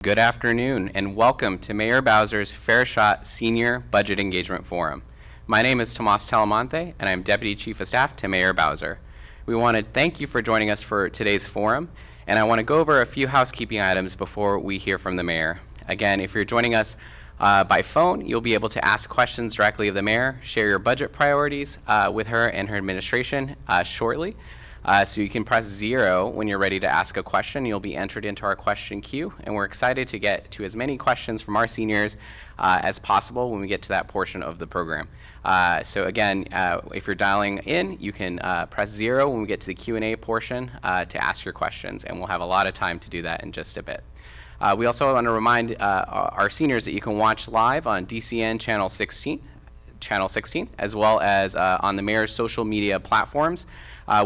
Good afternoon, and welcome to Mayor Bowser's Fair Shot Senior Budget Engagement Forum. My name is Tomas Talamonte, and I'm Deputy Chief of Staff to Mayor Bowser. We want to thank you for joining us for today's forum, and I want to go over a few housekeeping items before we hear from the Mayor. Again, if you're joining us by phone, you'll be able to ask questions directly of the Mayor, share your budget priorities with her and her administration shortly. So you can press 0 when you're ready to ask a question. You'll be entered into our question queue, and we're excited to get to as many questions from our seniors as possible when we get to that portion of the program. So again, if you're dialing in, you can press 0 when we get to the Q&A portion to ask your questions, and we'll have a lot of time to do that in just a bit. We also want to remind our seniors that you can watch live on DCN Channel 16, as well as on the Mayor's social media platforms.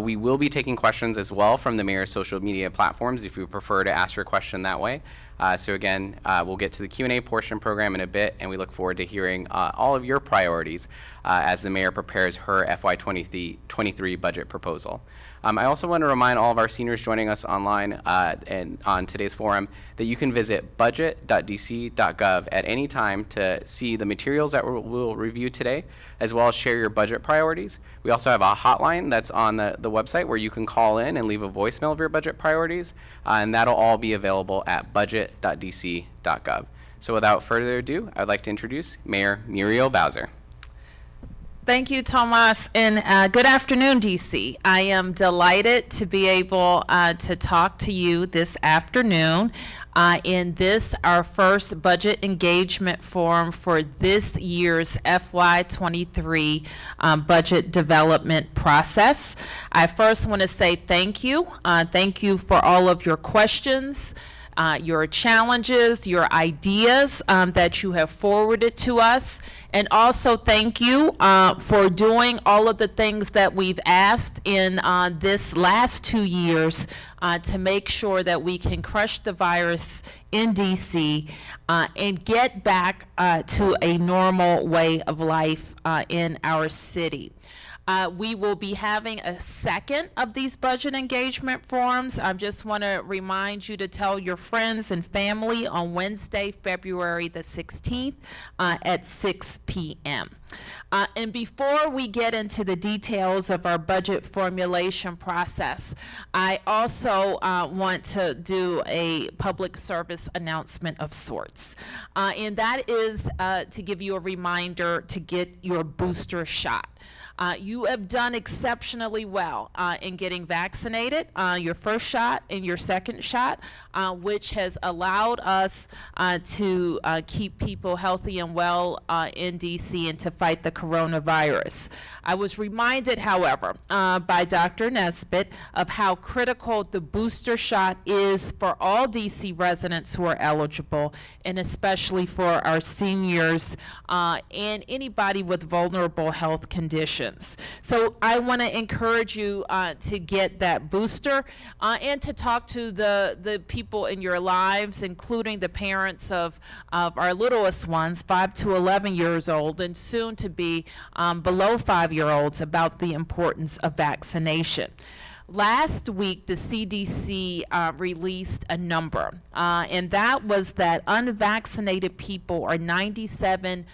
We will be taking questions as well from the Mayor's social media platforms if you prefer to ask your question that way. So again, we'll get to the Q&A portion program in a bit, and we look forward to hearing all of your priorities as the Mayor prepares her FY23 budget proposal. I also want to remind all of our seniors joining us online and on today's forum that you can visit budget.dc.gov at any time to see the materials that we'll review today, as well as share your budget priorities. We also have a hotline that's on the website where you can call in and leave a voicemail of your budget priorities, and that'll all be available at budget.dc.gov. So without further ado, I'd like to introduce Mayor Muriel Bowser. Thank you, Tomas, and good afternoon, DC. I am delighted to be able to talk to you this afternoon in this, our first budget engagement forum for this year's FY23 budget development process. I first want to say thank you. Thank you for all of your questions, your challenges, your ideas that you have forwarded to us. And also thank you for doing all of the things that we've asked in this last 2 years to make sure that we can crush the virus in DC and get back to a normal way of life in our city. We will be having a second of these budget engagement forums. I just want to remind you to tell your friends and family on Wednesday, February the 16th at 6 p.m. And before we get into the details of our budget formulation process, I also want to do a public service announcement of sorts. And that is to give you a reminder to get your booster shot. You have done exceptionally well in getting vaccinated, your first shot and your second shot, which has allowed us to keep people healthy and well in DC and to fight the coronavirus. I was reminded, however, by Dr. Nesbitt of how critical the booster shot is for all DC residents who are eligible, and especially for our seniors and anybody with vulnerable health conditions. So I want to encourage you to get that booster and to talk to the people in your lives, including the parents of our littlest ones, 5 to 11 years old, and soon to be below 5-year-olds, about the importance of vaccination. Last week, the CDC released a number, and that was that unvaccinated people are 97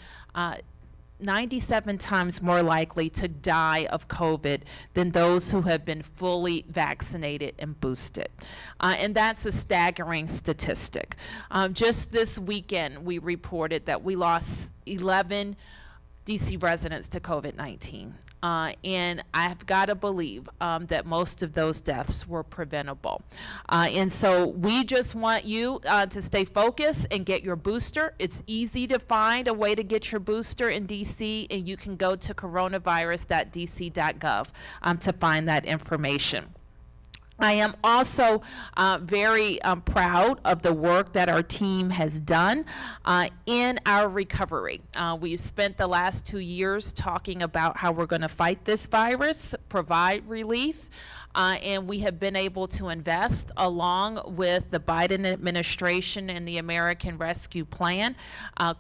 times more likely to die of COVID than those who have been fully vaccinated and boosted. And that's a staggering statistic. Just this weekend, we reported that we lost 11 DC residents to COVID-19. And I've got to believe that most of those deaths were preventable. And so we just want you to stay focused and get your booster. It's easy to find a way to get your booster in DC, and you can go to coronavirus.dc.gov to find that information. I am also very proud of the work that our team has done in our recovery. We've spent the last 2 years talking about how we're going to fight this virus, provide relief, and we have been able to invest, along with the Biden administration and the American Rescue Plan,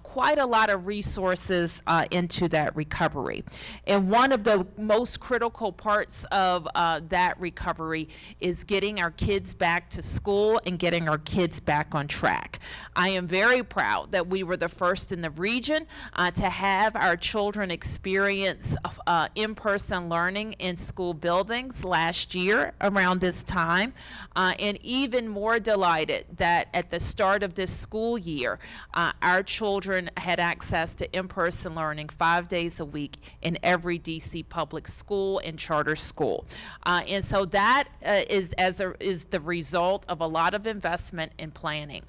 quite a lot of resources into that recovery. And one of the most critical parts of that recovery is getting our kids back to school and getting our kids back on track. I am very proud that we were the first in the region to have our children experience in-person learning in school buildings last year around this time, and even more delighted that at the start of this school year, our children had access to in-person learning 5 days a week in every DC public school and charter school. And so that is the result of a lot of investment in planning,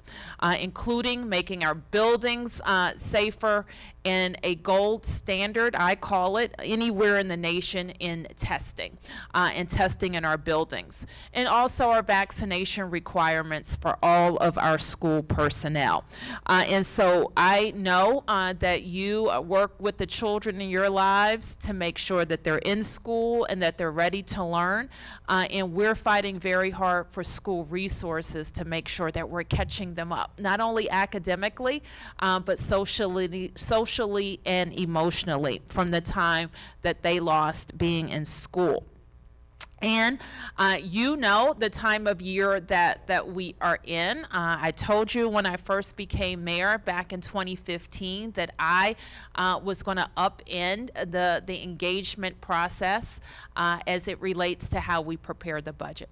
including making our buildings safer and a gold standard, I call it, anywhere in the nation in testing, and testing in our buildings. And also our vaccination requirements for all of our school personnel. And so I know that you work with the children in your lives to make sure that they're in school and that they're ready to learn. And we're fighting very hard for school resources to make sure that we're catching them up, not only academically, but socially and emotionally from the time that they lost being in school. And you know the time of year that we are in. I told you when I first became mayor back in 2015 that I was going to upend the engagement process as it relates to how we prepare the budget.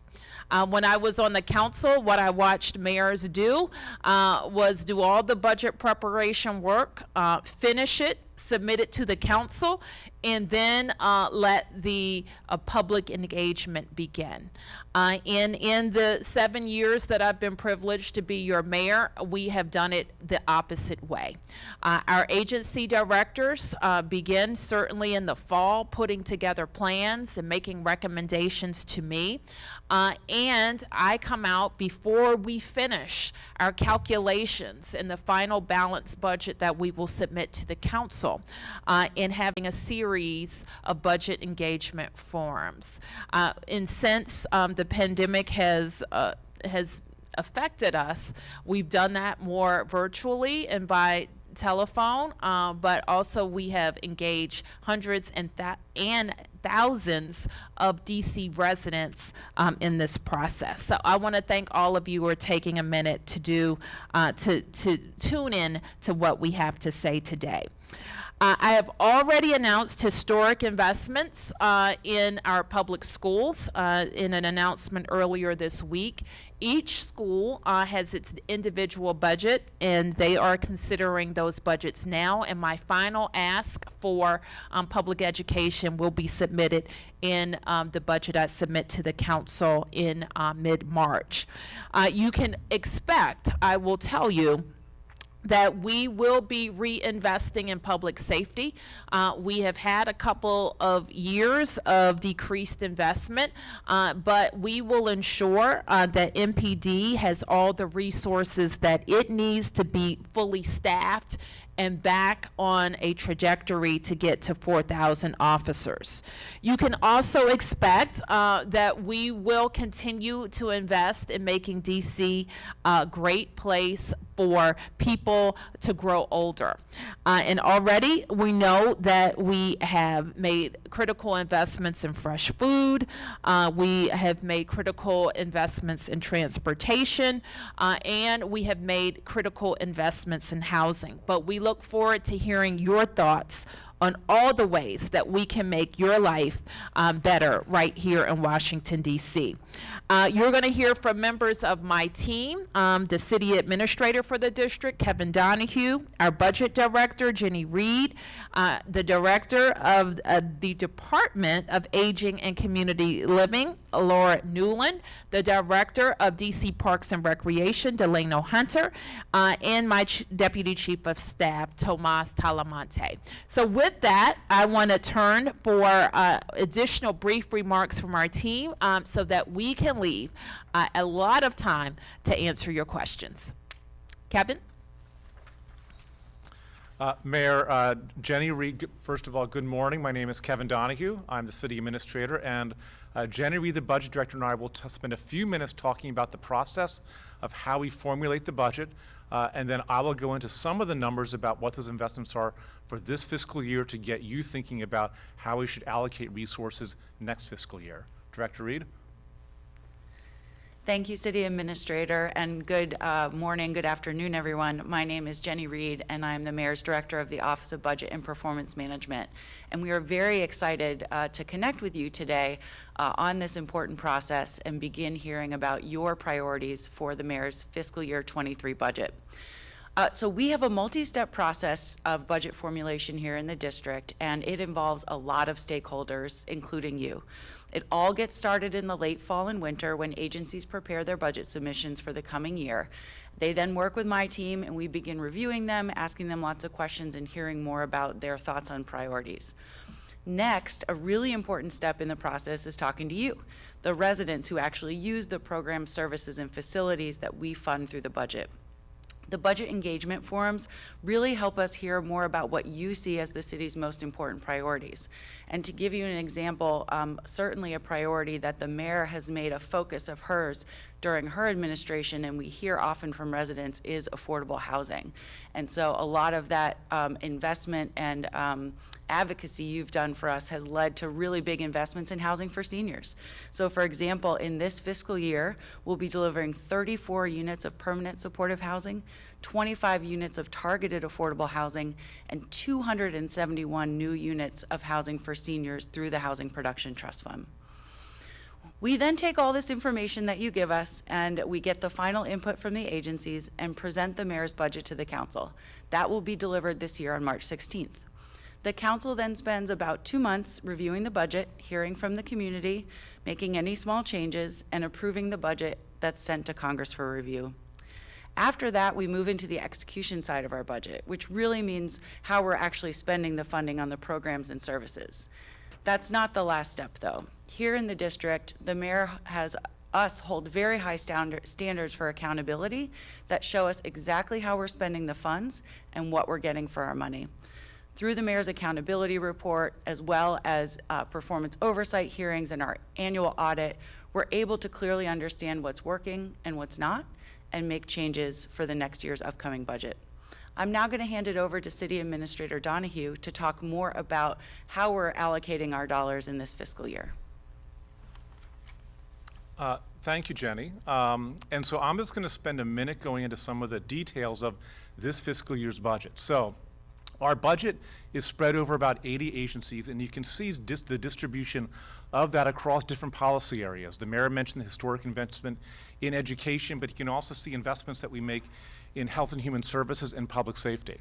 When I was on the council, what I watched mayors do was do all the budget preparation work, finish it, submit it to the council, and then let the public engagement begin. In the 7 years that I've been privileged to be your mayor, we have done it the opposite way. Our agency directors begin certainly in the fall putting together plans and making recommendations to me. And I come out before we finish our calculations in the final balanced budget that we will submit to the council, in having a series of budget engagement forums. And since the pandemic has affected us, we've done that more virtually and by telephone, but also we have engaged hundreds and thousands of DC residents in this process. So I want to thank all of you who are taking a minute to tune in to what we have to say today. I have already announced historic investments in our public schools in an announcement earlier this week. Each school has its individual budget, and they are considering those budgets now. And my final ask for public education will be submitted in the budget I submit to the council in mid-March. You can expect, I will tell you, that we will be reinvesting in public safety. We have had a couple of years of decreased investment, but we will ensure that MPD has all the resources that it needs to be fully staffed and back on a trajectory to get to 4,000 officers. You can also expect that we will continue to invest in making DC a great place for people to grow older. And already we know that we have made critical investments in fresh food. We have made critical investments in transportation, and we have made critical investments in housing. But we look forward to hearing your thoughts on all the ways that we can make your life better right here in Washington, D.C. You're going to hear from members of my team, the city administrator for the district, Kevin Donahue, our budget director, Jenny Reed, the director of the Department of Aging and Community Living, Laura Newland, the director of D.C. Parks and Recreation, Delano Hunter, and my deputy chief of staff, Tomas Talamonte. So with that, I want to turn for additional brief remarks from our team so that we can leave a lot of time to answer your questions. Kevin? Mayor Jenny Reed, first of all, good morning. My name is Kevin Donahue. I'm the city administrator, and Jenny Reed, the budget director, and I will spend a few minutes talking about the process of how we formulate the budget, and then I will go into some of the numbers about what those investments are for this fiscal year to get you thinking about how we should allocate resources next fiscal year. Director Reed? Thank you, City Administrator, and good morning, good afternoon, everyone. My name is Jenny Reed, and I'm the Mayor's Director of the Office of Budget and Performance Management. And we are very excited to connect with you today on this important process and begin hearing about your priorities for the Mayor's fiscal year 23 budget. So we have a multi-step process of budget formulation here in the district, and it involves a lot of stakeholders, including you. It all gets started in the late fall and winter when agencies prepare their budget submissions for the coming year. They then work with my team, and we begin reviewing them, asking them lots of questions, and hearing more about their thoughts on priorities. Next, a really important step in the process is talking to you, the residents who actually use the program, services, and facilities that we fund through the budget. The budget engagement forums really help us hear more about what you see as the city's most important priorities. And to give you an example, certainly a priority that the mayor has made a focus of hers during her administration, and we hear often from residents, is affordable housing. And so a lot of that investment and advocacy you've done for us has led to really big investments in housing for seniors. So for example, in this fiscal year, we'll be delivering 34 units of permanent supportive housing, 25 units of targeted affordable housing, and 271 new units of housing for seniors through the Housing Production Trust Fund. We then take all this information that you give us, and we get the final input from the agencies and present the mayor's budget to the council. That will be delivered this year on March 16th. The council then spends about 2 months reviewing the budget, hearing from the community, making any small changes, and approving the budget that's sent to Congress for review. After that, we move into the execution side of our budget, which really means how we're actually spending the funding on the programs and services. That's not the last step, though. Here in the district, the mayor has us hold very high standards for accountability that show us exactly how we're spending the funds and what we're getting for our money. Through the mayor's accountability report, as well as performance oversight hearings and our annual audit, we're able to clearly understand what's working and what's not, and make changes for the next year's upcoming budget. I'm now going to hand it over to City Administrator Donahue to talk more about how we're allocating our dollars in this fiscal year. Thank you, Jenny. And so I'm just going to spend a minute going into some of the details of this fiscal year's budget. So our budget is spread over about 80 agencies, and you can see the distribution of that across different policy areas. The mayor mentioned the historic investment in education, but you can also see investments that we make in health and human services and public safety.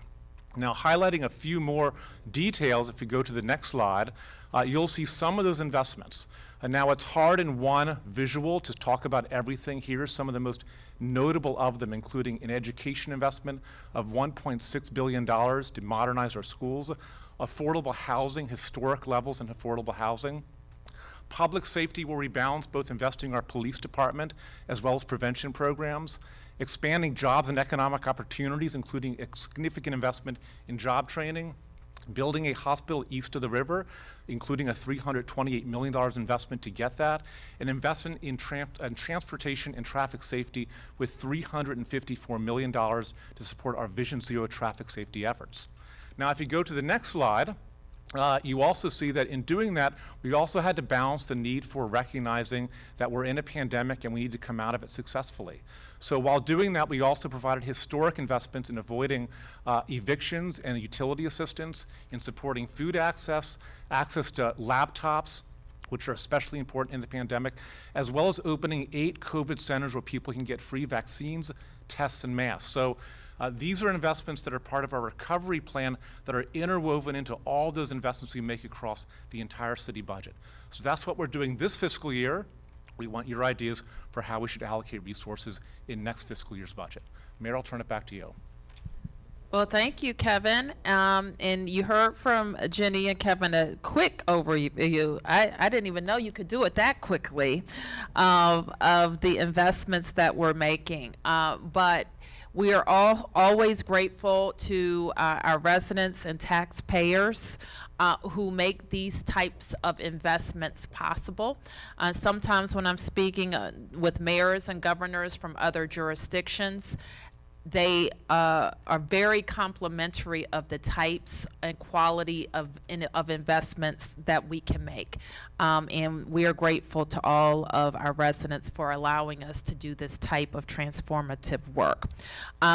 Now, highlighting a few more details, if you go to the next slide, you'll see some of those investments. And now it's hard in one visual to talk about everything. Here are some of the most notable of them, including an education investment of $1.6 billion to modernize our schools, affordable housing, historic levels in affordable housing. Public safety will rebalance, both investing in our police department as well as prevention programs, expanding jobs and economic opportunities, including a significant investment in job training, building a hospital east of the river, including a $328 million investment to get that, an investment in transportation and traffic safety with $354 million to support our Vision Zero traffic safety efforts. Now, if you go to the next slide, you also see that in doing that, we also had to balance the need for recognizing that we're in a pandemic and we need to come out of it successfully. So while doing that, we also provided historic investments in avoiding evictions and utility assistance, in supporting food access, access to laptops, which are especially important in the pandemic, as well as opening 8 COVID centers where people can get free vaccines, tests, and masks. So these are investments that are part of our recovery plan that are interwoven into all those investments we make across the entire city budget. So that's what we're doing this fiscal year. We want your ideas for how we should allocate resources in next fiscal year's budget. Mayor, I'll turn it back to you. Well, thank you, Kevin. And you heard from Jenny and Kevin a quick overview. I didn't even know you could do it that quickly of the investments that we're making. But we are always grateful to our residents and taxpayers who make these types of investments possible. Sometimes when I'm speaking with mayors and governors from other jurisdictions, they are very complimentary of the types and quality of investments that we can make. And we are grateful to all of our residents for allowing us to do this type of transformative work.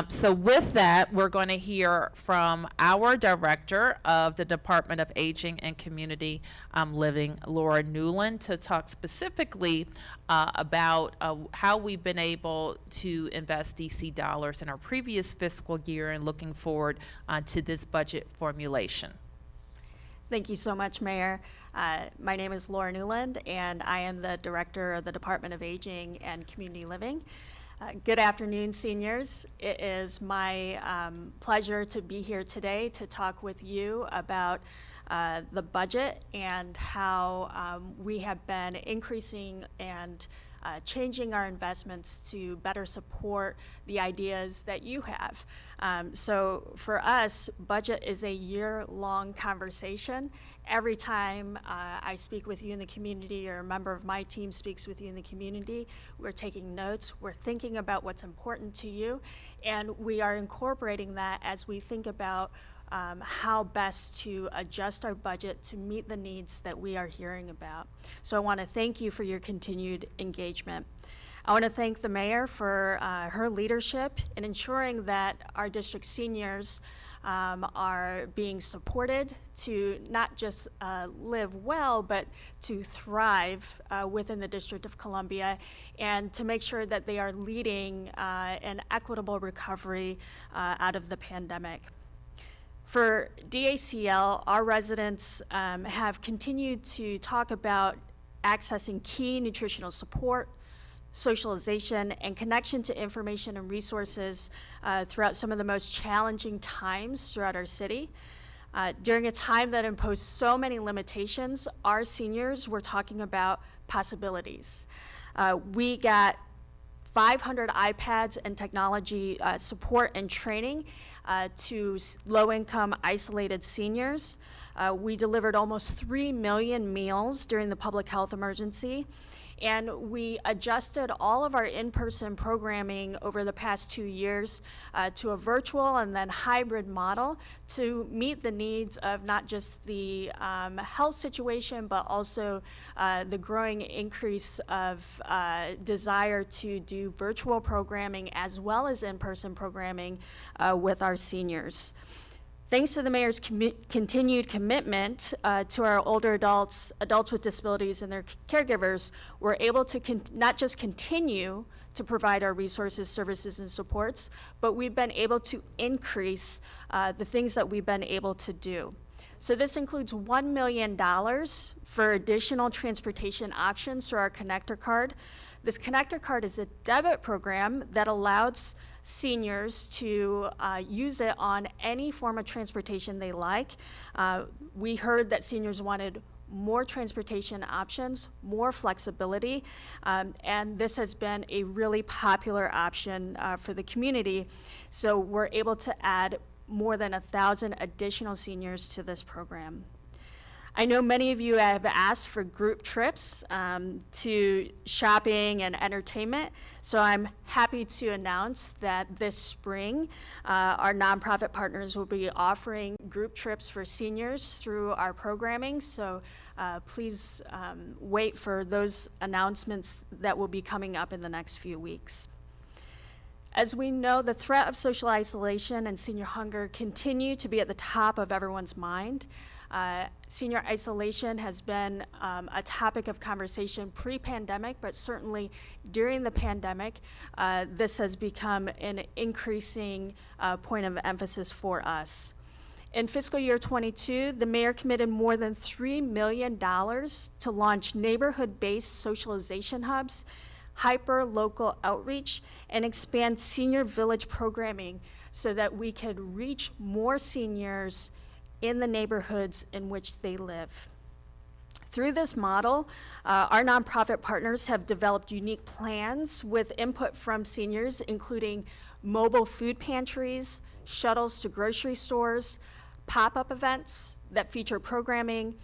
So with that, we're going to hear from our Director of the Department of Aging and Community Living, Laura Newland, to talk specifically about how we've been able to invest DC dollars in our previous fiscal year and looking forward to this budget formulation. Thank you so much, Mayor. My name is Laura Newland, and I am the Director of the Department of Aging and Community Living. Good afternoon, seniors. It is my pleasure to be here today to talk with you about the budget and how we have been increasing and changing our investments to better support the ideas that you have. So for us, budget is a year-long conversation. Every time I speak with you in the community or a member of my team speaks with you in the community, we're taking notes, we're thinking about what's important to you, and we are incorporating that as we think about how best to adjust our budget to meet the needs that we are hearing about. So I want to thank you for your continued engagement. I want to thank the mayor for her leadership in ensuring that our district seniors are being supported to not just live well, but to thrive within the District of Columbia, and to make sure that they are leading an equitable recovery out of the pandemic. For DACL, our residents have continued to talk about accessing key nutritional support, socialization, and connection to information and resources throughout some of the most challenging times throughout our city. During a time that imposed so many limitations, our seniors were talking about possibilities. We got 500 iPads and technology support and training to low-income isolated seniors. We delivered almost 3 million meals during the public health emergency, and we adjusted all of our in-person programming over the past 2 years to a virtual and then hybrid model to meet the needs of not just the health situation, but also the growing increase of desire to do virtual programming as well as in-person programming with our seniors. Thanks to the mayor's continued commitment to our older adults, adults with disabilities, and their caregivers, we're able to not just continue to provide our resources, services, and supports, but we've been able to increase the things that we've been able to do. So this includes $1 million for additional transportation options through our connector card. This connector card is a debit program that allows seniors to use it on any form of transportation they like. We heard that seniors wanted more transportation options, more flexibility, and this has been a really popular option for the community. So we're able to add more than 1,000 additional seniors to this program. I know many of you have asked for group trips to shopping and entertainment, so I'm happy to announce that this spring, our nonprofit partners will be offering group trips for seniors through our programming, so please wait for those announcements that will be coming up in the next few weeks. As we know, the threat of social isolation and senior hunger continue to be at the top of everyone's mind. Senior isolation has been a topic of conversation pre-pandemic, but certainly during the pandemic, this has become an increasing point of emphasis for us. In fiscal year 22, the mayor committed more than $3 million to launch neighborhood-based socialization hubs, hyper-local outreach and expand senior village programming so that we could reach more seniors in the neighborhoods in which they live. Through this model, our nonprofit partners have developed unique plans with input from seniors, including mobile food pantries, shuttles to grocery stores, pop-up events that feature programming,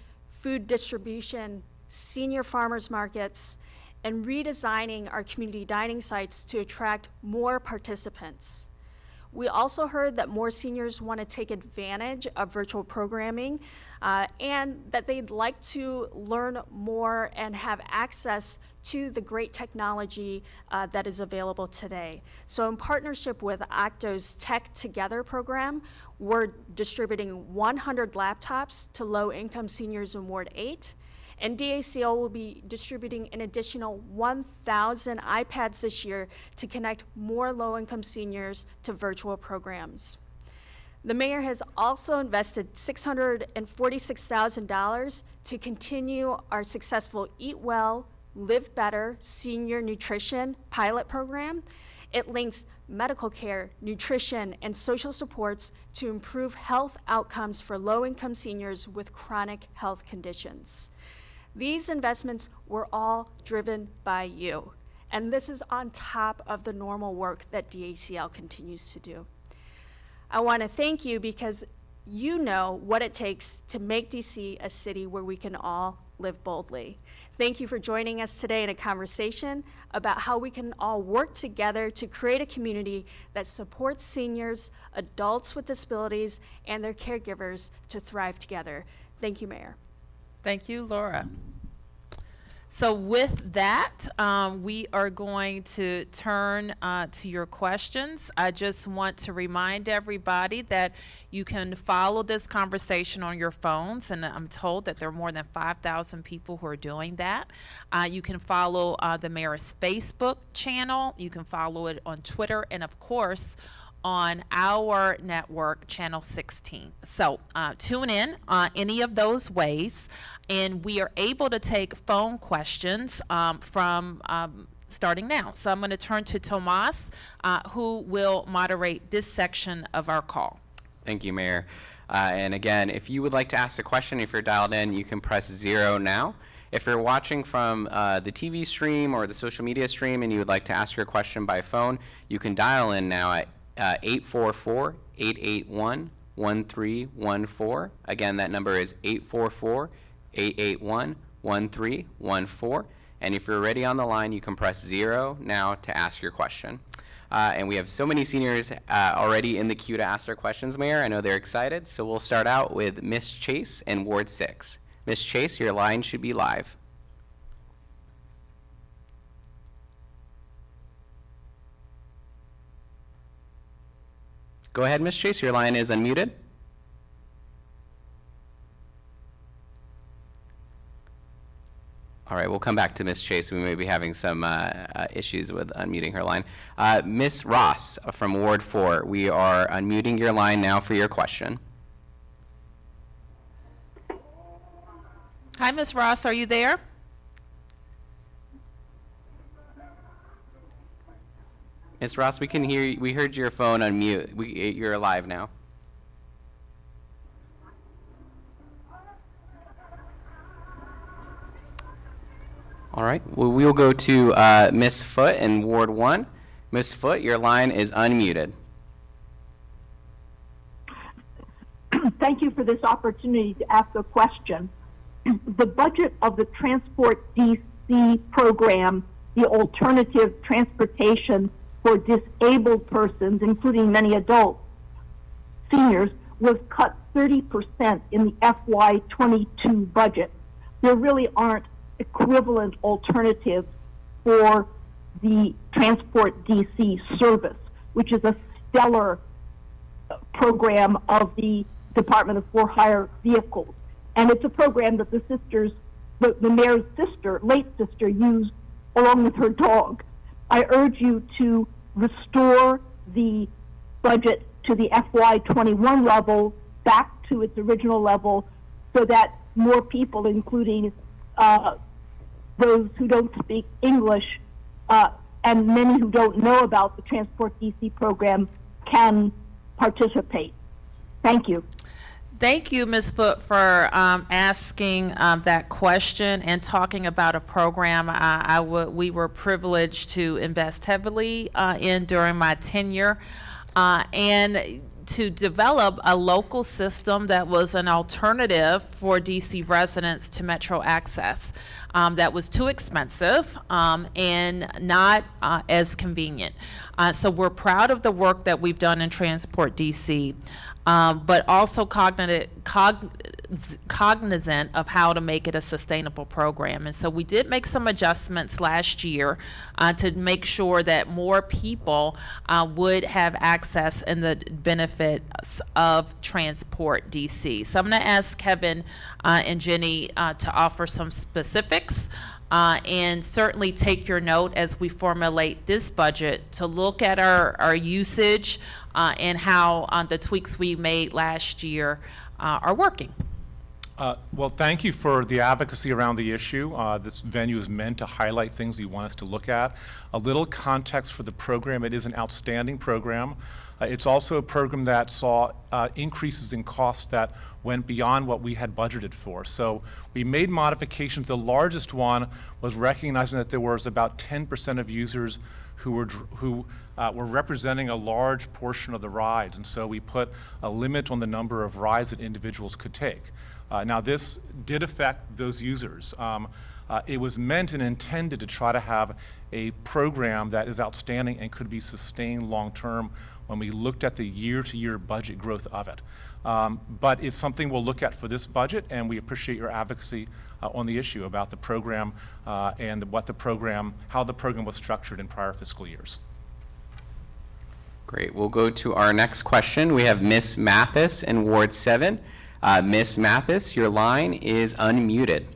food distribution, senior farmers markets, and redesigning our community dining sites to attract more participants. We also heard that more seniors want to take advantage of virtual programming and that they'd like to learn more and have access to the great technology that is available today. So in partnership with Octo's Tech Together program, we're distributing 100 laptops to low-income seniors in Ward 8. And DACL will be distributing an additional 1,000 iPads this year to connect more low-income seniors to virtual programs. The mayor has also invested $646,000 to continue our successful Eat Well, Live Better senior nutrition pilot program. It links medical care, nutrition, and social supports to improve health outcomes for low-income seniors with chronic health conditions. These investments were all driven by you, and this is on top of the normal work that DACL continues to do. I want to thank you because you know what it takes to make DC a city where we can all live boldly. Thank you for joining us today in a conversation about how we can all work together to create a community that supports seniors, adults with disabilities, and their caregivers to thrive together. Thank you, Mayor. Thank you, Laura. So with that, we are going to turn to your questions. I just want to remind everybody that you can follow this conversation on your phones, and I'm told that there are more than 5,000 people who are doing that. You can follow the mayor's Facebook channel. You can follow it on Twitter, and of course, on our network, Channel 16. So tune in any of those ways, and we are able to take phone questions from starting now. So I'm going to turn to Tomas, who will moderate this section of our call. Thank you, Mayor. And again, if you would like to ask a question, if you're dialed in, you can press 0 now. If you're watching from the TV stream or the social media stream and you would like to ask your question by phone, you can dial in now at 844-881-1314. Again, that number is 844-881-1314. And if you're ready on the line, you can press 0 now to ask your question. And we have so many seniors already in the queue to ask their questions, Mayor. I know they're excited. So we'll start out with Ms. Chase in Ward 6. Ms. Chase, your line should be live. Go ahead, Ms. Chase, your line is unmuted. All right, we'll come back to Ms. Chase. We may be having some issues with unmuting her line. Ms. Ross from Ward 4, we are unmuting your line now for your question. Hi, Ms. Ross, are you there? Ms. Ross, we can hear you. We heard your phone unmute. You're live now. All right, well, we'll go to Ms. Foote in Ward 1. Ms. Foote, your line is unmuted. Thank you for this opportunity to ask a question. The budget of the Transport DC program, the alternative transportation for disabled persons, including many adults, seniors, was cut 30% in the FY22 budget. There really aren't equivalent alternatives for the Transport DC service, which is a stellar program of the Department of For-Hire Vehicles. And it's a program that the mayor's sister, late sister, used along with her dog. I urge you to restore the budget to the FY21 level, back to its original level, so that more people, including those who don't speak English, and many who don't know about the Transport DC program can participate. Thank you. Thank you, Ms. Foot, for asking that question and talking about a program we were privileged to invest heavily in during my tenure, and to develop a local system that was an alternative for DC residents to Metro access that was too expensive and not as convenient. So we're proud of the work that we've done in Transport DC. But also cognizant of how to make it a sustainable program. And so we did make some adjustments last year to make sure that more people would have access and the benefits of Transport DC. So I'm going to ask Kevin and Jenny to offer some specifics. And certainly take your note as we formulate this budget to look at our usage and how the tweaks we made last year are working. Well, thank you for the advocacy around the issue. This venue is meant to highlight things you want us to look at. A little context for the program: it is an outstanding program. It's also a program that saw increases in costs that went beyond what we had budgeted for. So we made modifications. The largest one was recognizing that there was about 10% of users who were representing a large portion of the rides, and so we put a limit on the number of rides that individuals could take. Now, this did affect those users. It was meant and intended to try to have a program that is outstanding and could be sustained long-term when we looked at the year-to-year budget growth of it. But it's something we'll look at for this budget, and we appreciate your advocacy on the issue about the program and how the program was structured in prior fiscal years. Great. We'll go to our next question. We have Miss Mathis in Ward 7. Miss Mathis, your line is unmuted.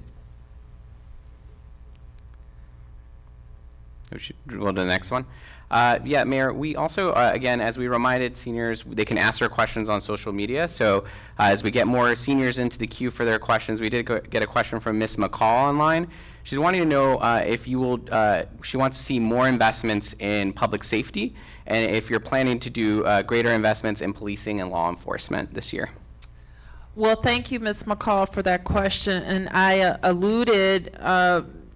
We'll do the next one. Yeah, Mayor, we also, again, as we reminded seniors, they can ask their questions on social media. So as we get more seniors into the queue for their questions, we did get a question from Miss McCall online. She's wanting to know if you will, she wants to see more investments in public safety, and if you're planning to do greater investments in policing and law enforcement this year. Well, thank you, Ms. McCall, for that question. And I alluded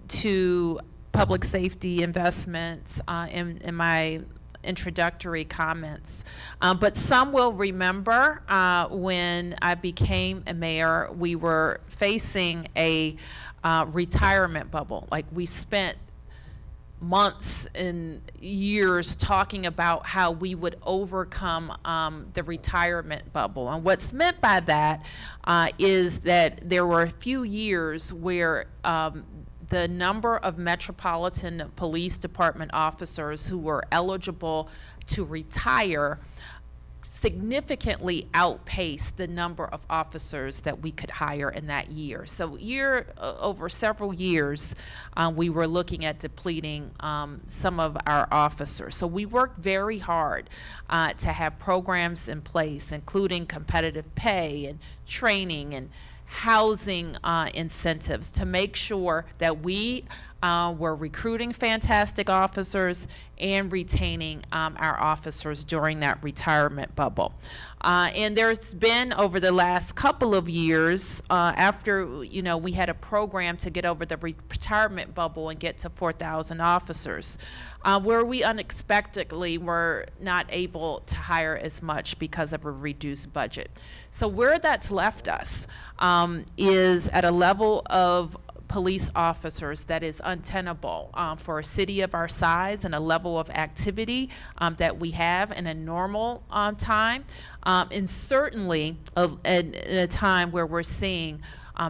to public safety investments in my introductory comments. But some will remember when I became a mayor, we were facing a retirement bubble. Like, we spent months and years talking about how we would overcome the retirement bubble. And what's meant by that is that there were a few years where the number of Metropolitan Police Department officers who were eligible to retire significantly outpaced the number of officers that we could hire in that year. So over several years, we were looking at depleting some of our officers. So we worked very hard to have programs in place, including competitive pay and training and housing incentives, to make sure that we were recruiting fantastic officers and retaining our officers during that retirement bubble. And there's been, over the last couple of years, after we had a program to get over the retirement bubble and get to 4,000 officers, where we unexpectedly were not able to hire as much because of a reduced budget. So where that's left us is at a level of police officers that is untenable for a city of our size and a level of activity that we have in a normal time, and certainly in a time where we're seeing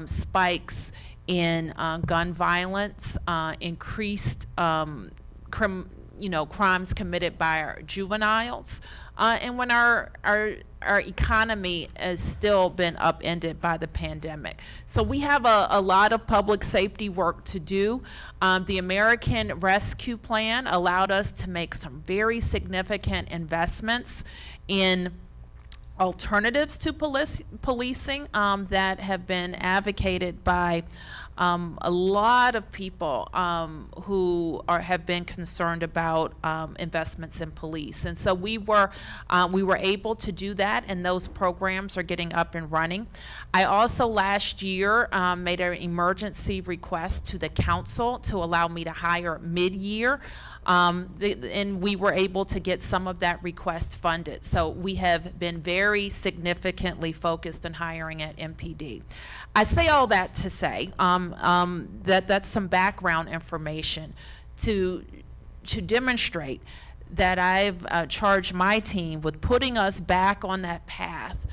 spikes in gun violence, increased crimes committed by our juveniles, and when our economy has still been upended by the pandemic. So we have a lot of public safety work to do. The American Rescue Plan allowed us to make some very significant investments in alternatives to policing that have been advocated by a lot of people who have been concerned about investments in police. And so we were able to do that, and those programs are getting up and running. I also last year made an emergency request to the council to allow me to hire mid-year. And we were able to get some of that request funded. So we have been very significantly focused on hiring at MPD. I say all that to say that's some background information to demonstrate that I've charged my team with putting us back on that path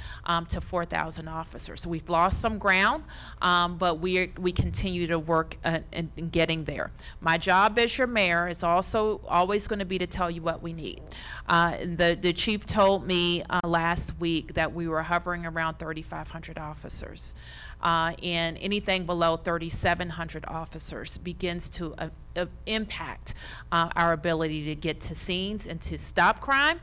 to 4,000 officers. So we've lost some ground, but we continue to work in getting there. My job as your mayor is also always going to be to tell you what we need. The chief told me last week that we were hovering around 3,500 officers. And anything below 3,700 officers begins to impact our ability to get to scenes and to stop crime,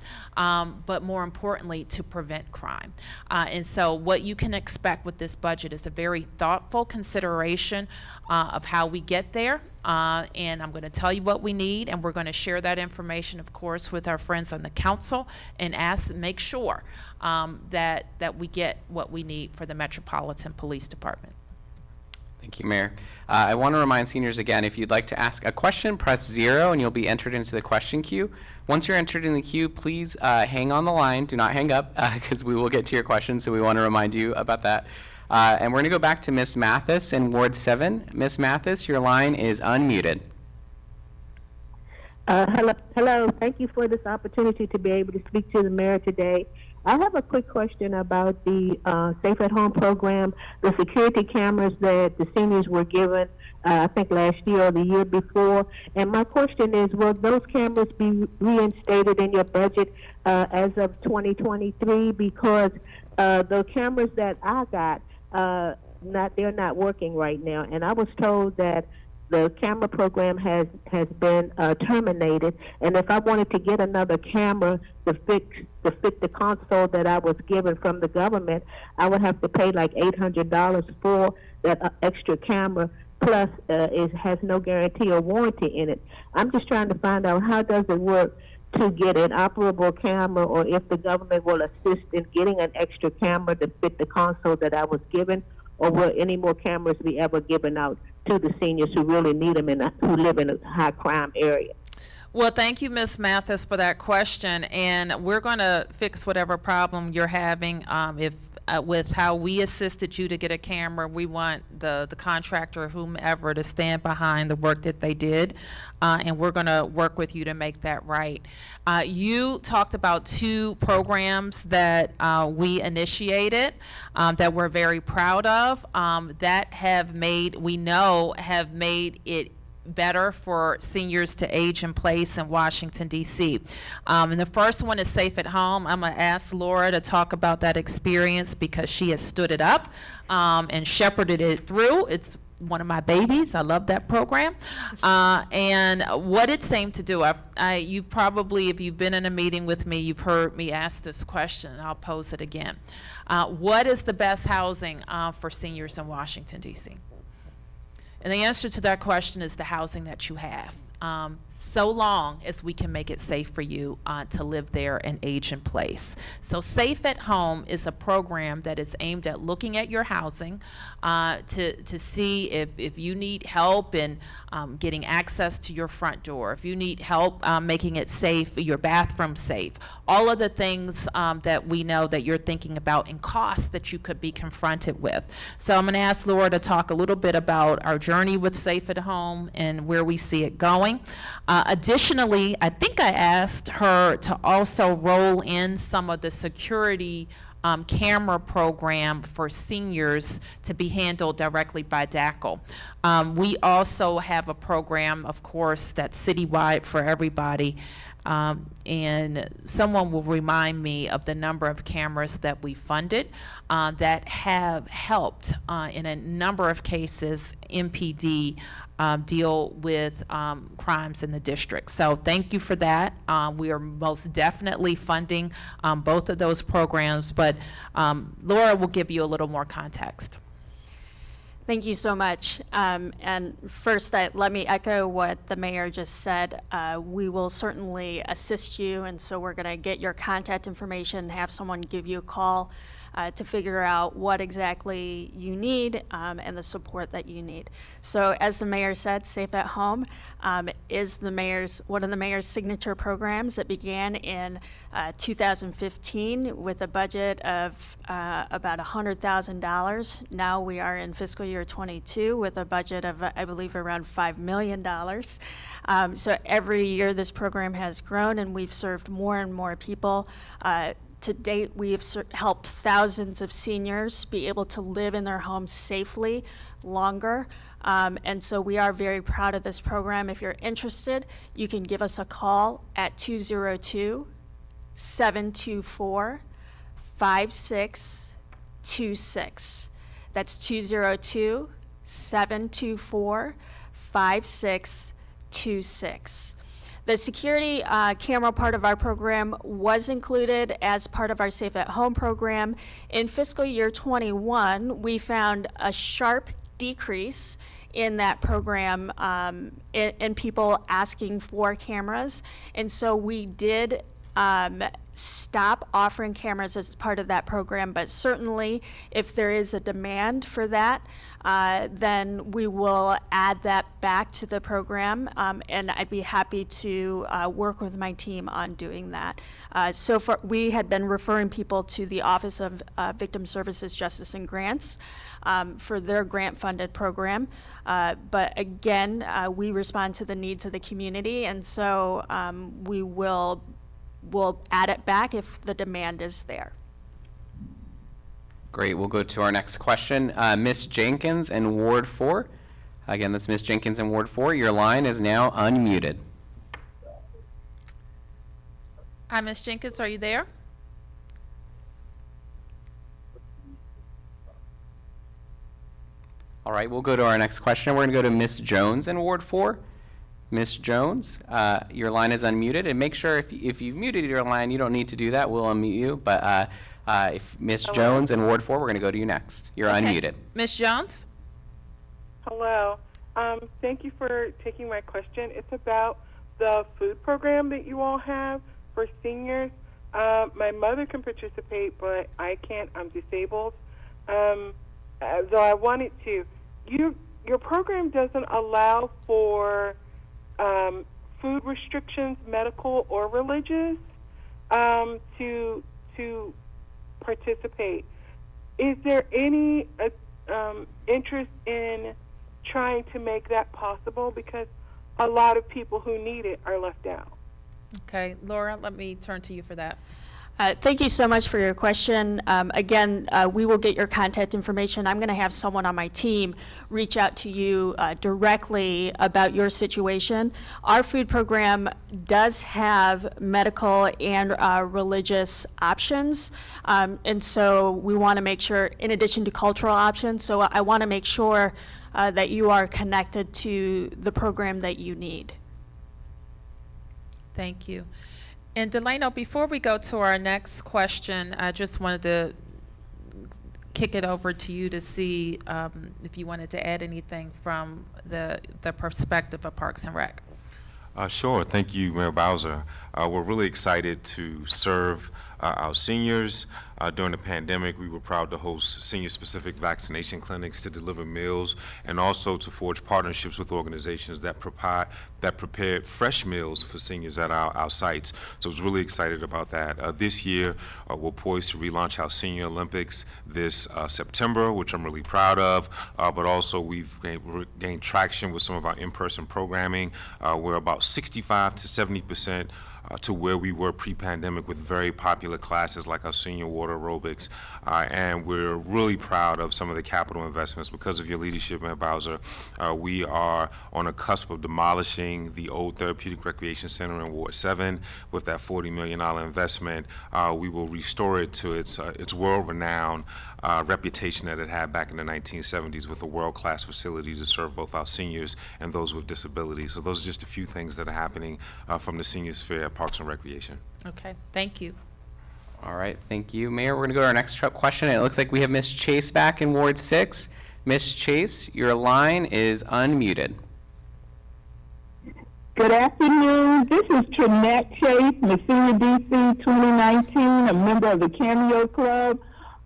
but more importantly, to prevent crime. And so what you can expect with this budget is a very thoughtful consideration of how we get there. And I'm going to tell you what we need, and we're going to share that information, of course, with our friends on the council and make sure that we get what we need for the Metropolitan Police Department. Thank you, Mayor. I want to remind seniors again, if you'd like to ask a question, press 0 and you'll be entered into the question queue. Once you're entered in the queue, please hang on the line. Do not hang up because we will get to your questions, so we want to remind you about that. And we're going to go back to Ms. Mathis in Ward 7. Ms. Mathis, your line is unmuted. Hello. Thank you for this opportunity to be able to speak to the mayor today. I have a quick question about the Safe at Home program, the security cameras that the seniors were given, I think last year or the year before. And my question is, will those cameras be reinstated in your budget as of 2023? Because the cameras that I got, they're not working right now. And I was told that the camera program has been terminated, and if I wanted to get another camera to fit the console that I was given from the government, I would have to pay like $800 for that extra camera. Plus, it has no guarantee or warranty in it. I'm just trying to find out, how does it work to get an operable camera, or if the government will assist in getting an extra camera to fit the console that I was given, or will any more cameras be ever given out to the seniors who really need them and who live in a high crime area? Well, thank you, Ms. Mathis, for that question. And we're going to fix whatever problem you're having. With how we assisted you to get a camera, we want the contractor, whomever, to stand behind the work that they did. And we're going to work with you to make that right. You talked about 2 programs that we initiated that we're very proud of, that have made it better for seniors to age in place in Washington, D.C. And the first one is Safe at Home. I'm going to ask Laura to talk about that experience because she has stood it up and shepherded it through. It's one of my babies. I love that program. And what it's aimed to do, you probably, if you've been in a meeting with me, you've heard me ask this question, and I'll pose it again. What is the best housing for seniors in Washington, D.C.? And the answer to that question is the housing that you have. So long as we can make it safe for you to live there and age in place. So Safe at Home is a program that is aimed at looking at your housing to see if you need help in getting access to your front door, if you need help making it safe, your bathroom safe, all of the things that we know that you're thinking about and costs that you could be confronted with. So I'm going to ask Laura to talk a little bit about our journey with Safe at Home and where we see it going. Additionally, I think I asked her to also roll in some of the security camera program for seniors to be handled directly by DACL. We also have a program, of course, that's citywide for everybody. And someone will remind me of the number of cameras that we funded that have helped in a number of cases MPD deal with crimes in the district. So thank you for that. We are most definitely funding both of those programs, but Laura will give you a little more context. Thank you so much. And first, let me echo what the mayor just said. We will certainly assist you, and so we're going to get your contact information, have someone give you a call to figure out what exactly you need and the support that you need. So as the mayor said, Safe at Home is one of the mayor's signature programs that began in 2015 with a budget of about $100,000. Now we are in fiscal year 22 with a budget of, I believe, around $5 million. So every year this program has grown and we've served more and more people. To date, we have helped thousands of seniors be able to live in their homes safely longer. And so we are very proud of this program. If you're interested, you can give us a call at 202-724-5626. That's 202-724-5626. The security camera part of our program was included as part of our Safe at Home program. In fiscal year 21, we found a sharp decrease in that program in people asking for cameras. And so we did stop offering cameras as part of that program, but certainly if there is a demand for that, then we will add that back to the program, and I'd be happy to work with my team on doing that. So far, we had been referring people to the Office of Victim Services, Justice and Grants for their grant-funded program, but again, we respond to the needs of the community, and so we'll add it back if the demand is there. Great. We'll go to our next question. Ms. Jenkins in Ward 4. Again, that's Ms. Jenkins in Ward 4. Your line is now unmuted. Hi, Ms. Jenkins, are you there? All right, we'll go to our next question. We're going to go to Ms. Jones in Ward 4. Ms. Jones, your line is unmuted. And make sure if you've muted your line, you don't need to do that. We'll unmute you. But if Ms. Jones in Ward 4, we're going to go to you next. You're unmuted. Ms. Jones? Hello. Thank you for taking my question. It's about the food program that you all have for seniors. My mother can participate, but I can't. I'm disabled. Though I wanted to. Your program doesn't allow for food restrictions, medical or religious, to participate. Is there any interest in trying to make that possible? Because a lot of people who need it are left out. Okay, Laura, let me turn to you for that. Thank you so much for your question. Again, we will get your contact information. I'm going to have someone on my team reach out to you directly about your situation. Our food program does have medical and religious options, and so we want to make sure, in addition to cultural options, so I want to make sure that you are connected to the program that you need. Thank you. And Delano, before we go to our next question, I just wanted to kick it over to you to see if you wanted to add anything from the perspective of Parks and Rec. Sure. Thank you, Mayor Bowser. We're really excited to serve our seniors. During the pandemic, we were proud to host senior-specific vaccination clinics to deliver meals and also to forge partnerships with organizations that prepared fresh meals for seniors at our sites. So I was really excited about that. This year, we're poised to relaunch our Senior Olympics this September, which I'm really proud of, but also we've gained traction with some of our in-person programming. We're about 65 to 70% to where we were pre-pandemic with very popular classes like our senior water aerobics. And we're really proud of some of the capital investments. Because of your leadership, Mayor Bowser, we are on a cusp of demolishing the old Therapeutic Recreation Center in Ward 7. With that $40 million investment, we will restore it to its world-renowned reputation that it had back in the 1970s, with a world-class facility to serve both our seniors and those with disabilities. So those are just a few things that are happening from the senior sphere at Parks and Recreation. Okay, thank you. All right, thank you, Mayor. We're going to go to our next question. And it looks like we have Ms. Chase back in Ward 6. Ms. Chase, your line is unmuted. Good afternoon. This is Trinette Chase, Miss Senior DC 2019, a member of the Cameo Club.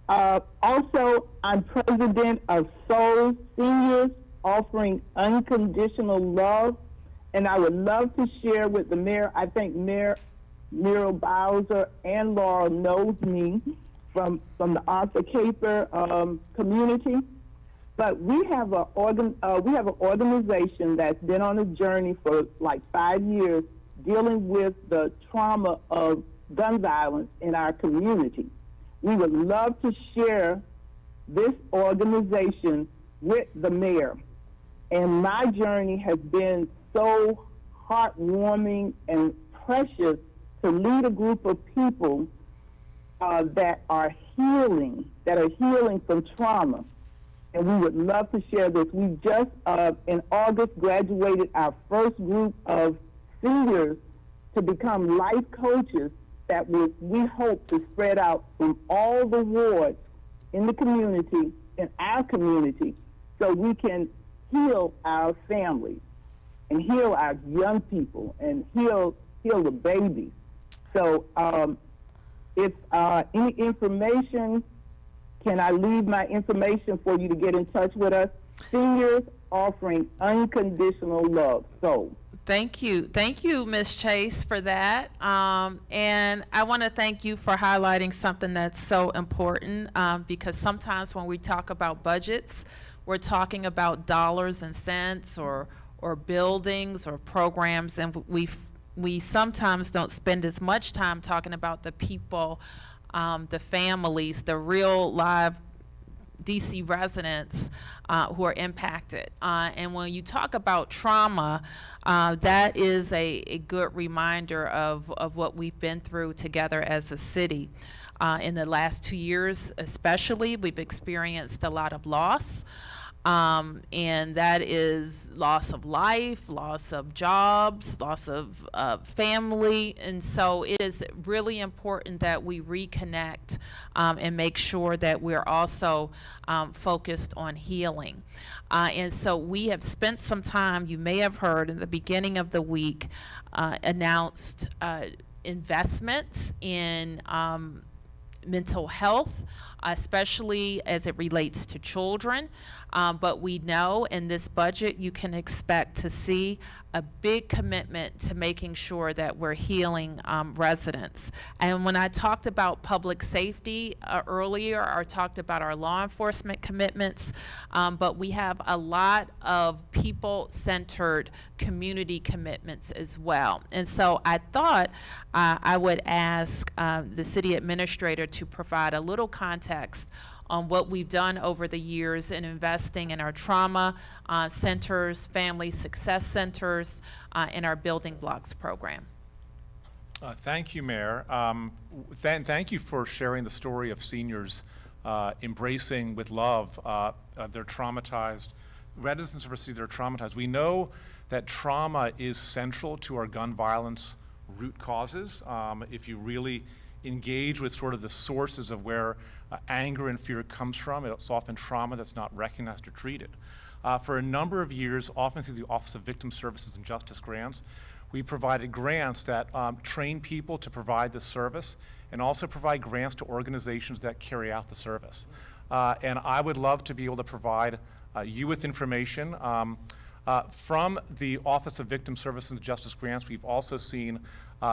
Also, I'm president of Soul Seniors, offering unconditional love. And I would love to share with the mayor. I think Mayor Muriel Bowser and Laurel knows me from the Arthur Caper community. But we have an organization that's been on a journey for like 5 years dealing with the trauma of gun violence in our community. We would love to share this organization with the mayor. And my journey has been so heartwarming and precious to lead a group of people that are healing from trauma. And we would love to share this. We just, in August, graduated our first group of seniors to become life coaches that we hope to spread out from all the wards in the community, in our community, so we can heal our families and heal our young people and heal the babies. So if any information, can I leave my information for you to get in touch with us? Seniors offering unconditional love. So Thank you, Ms. Chase, for that. And I want to thank you for highlighting something that's so important, because sometimes when we talk about budgets, we're talking about dollars and cents or buildings or programs, and we sometimes don't spend as much time talking about the people, the families, the real live DC residents who are impacted. And when you talk about trauma, that is a good reminder of what we've been through together as a city. In the last 2 years especially, we've experienced a lot of loss. And that is loss of life, loss of jobs, loss of family. And so it is really important that we reconnect and make sure that we're also focused on healing. And so we have spent some time, you may have heard in the beginning of the week, announced investments in mental health, especially as it relates to children. But we know in this budget you can expect to see a big commitment to making sure that we're healing residents. And when I talked about public safety earlier, I talked about our law enforcement commitments, but we have a lot of people-centered community commitments as well. And so I thought I would ask the city administrator to provide a little context on what we've done over the years in investing in our trauma centers, family success centers, and our Building Blocks program. Thank you, Mayor. Thank you for sharing the story of seniors embracing with love their traumatized, residents of our city that are traumatized. We know that trauma is central to our gun violence root causes. If you really engage with sort of the sources of where anger and fear comes from, it's often trauma that's not recognized or treated. For a number of years, often through the Office of Victim Services and Justice Grants, we provided grants that train people to provide this service and also provide grants to organizations that carry out the service. And I would love to be able to provide you with information. From the Office of Victim Services and Justice Grants, we've also seen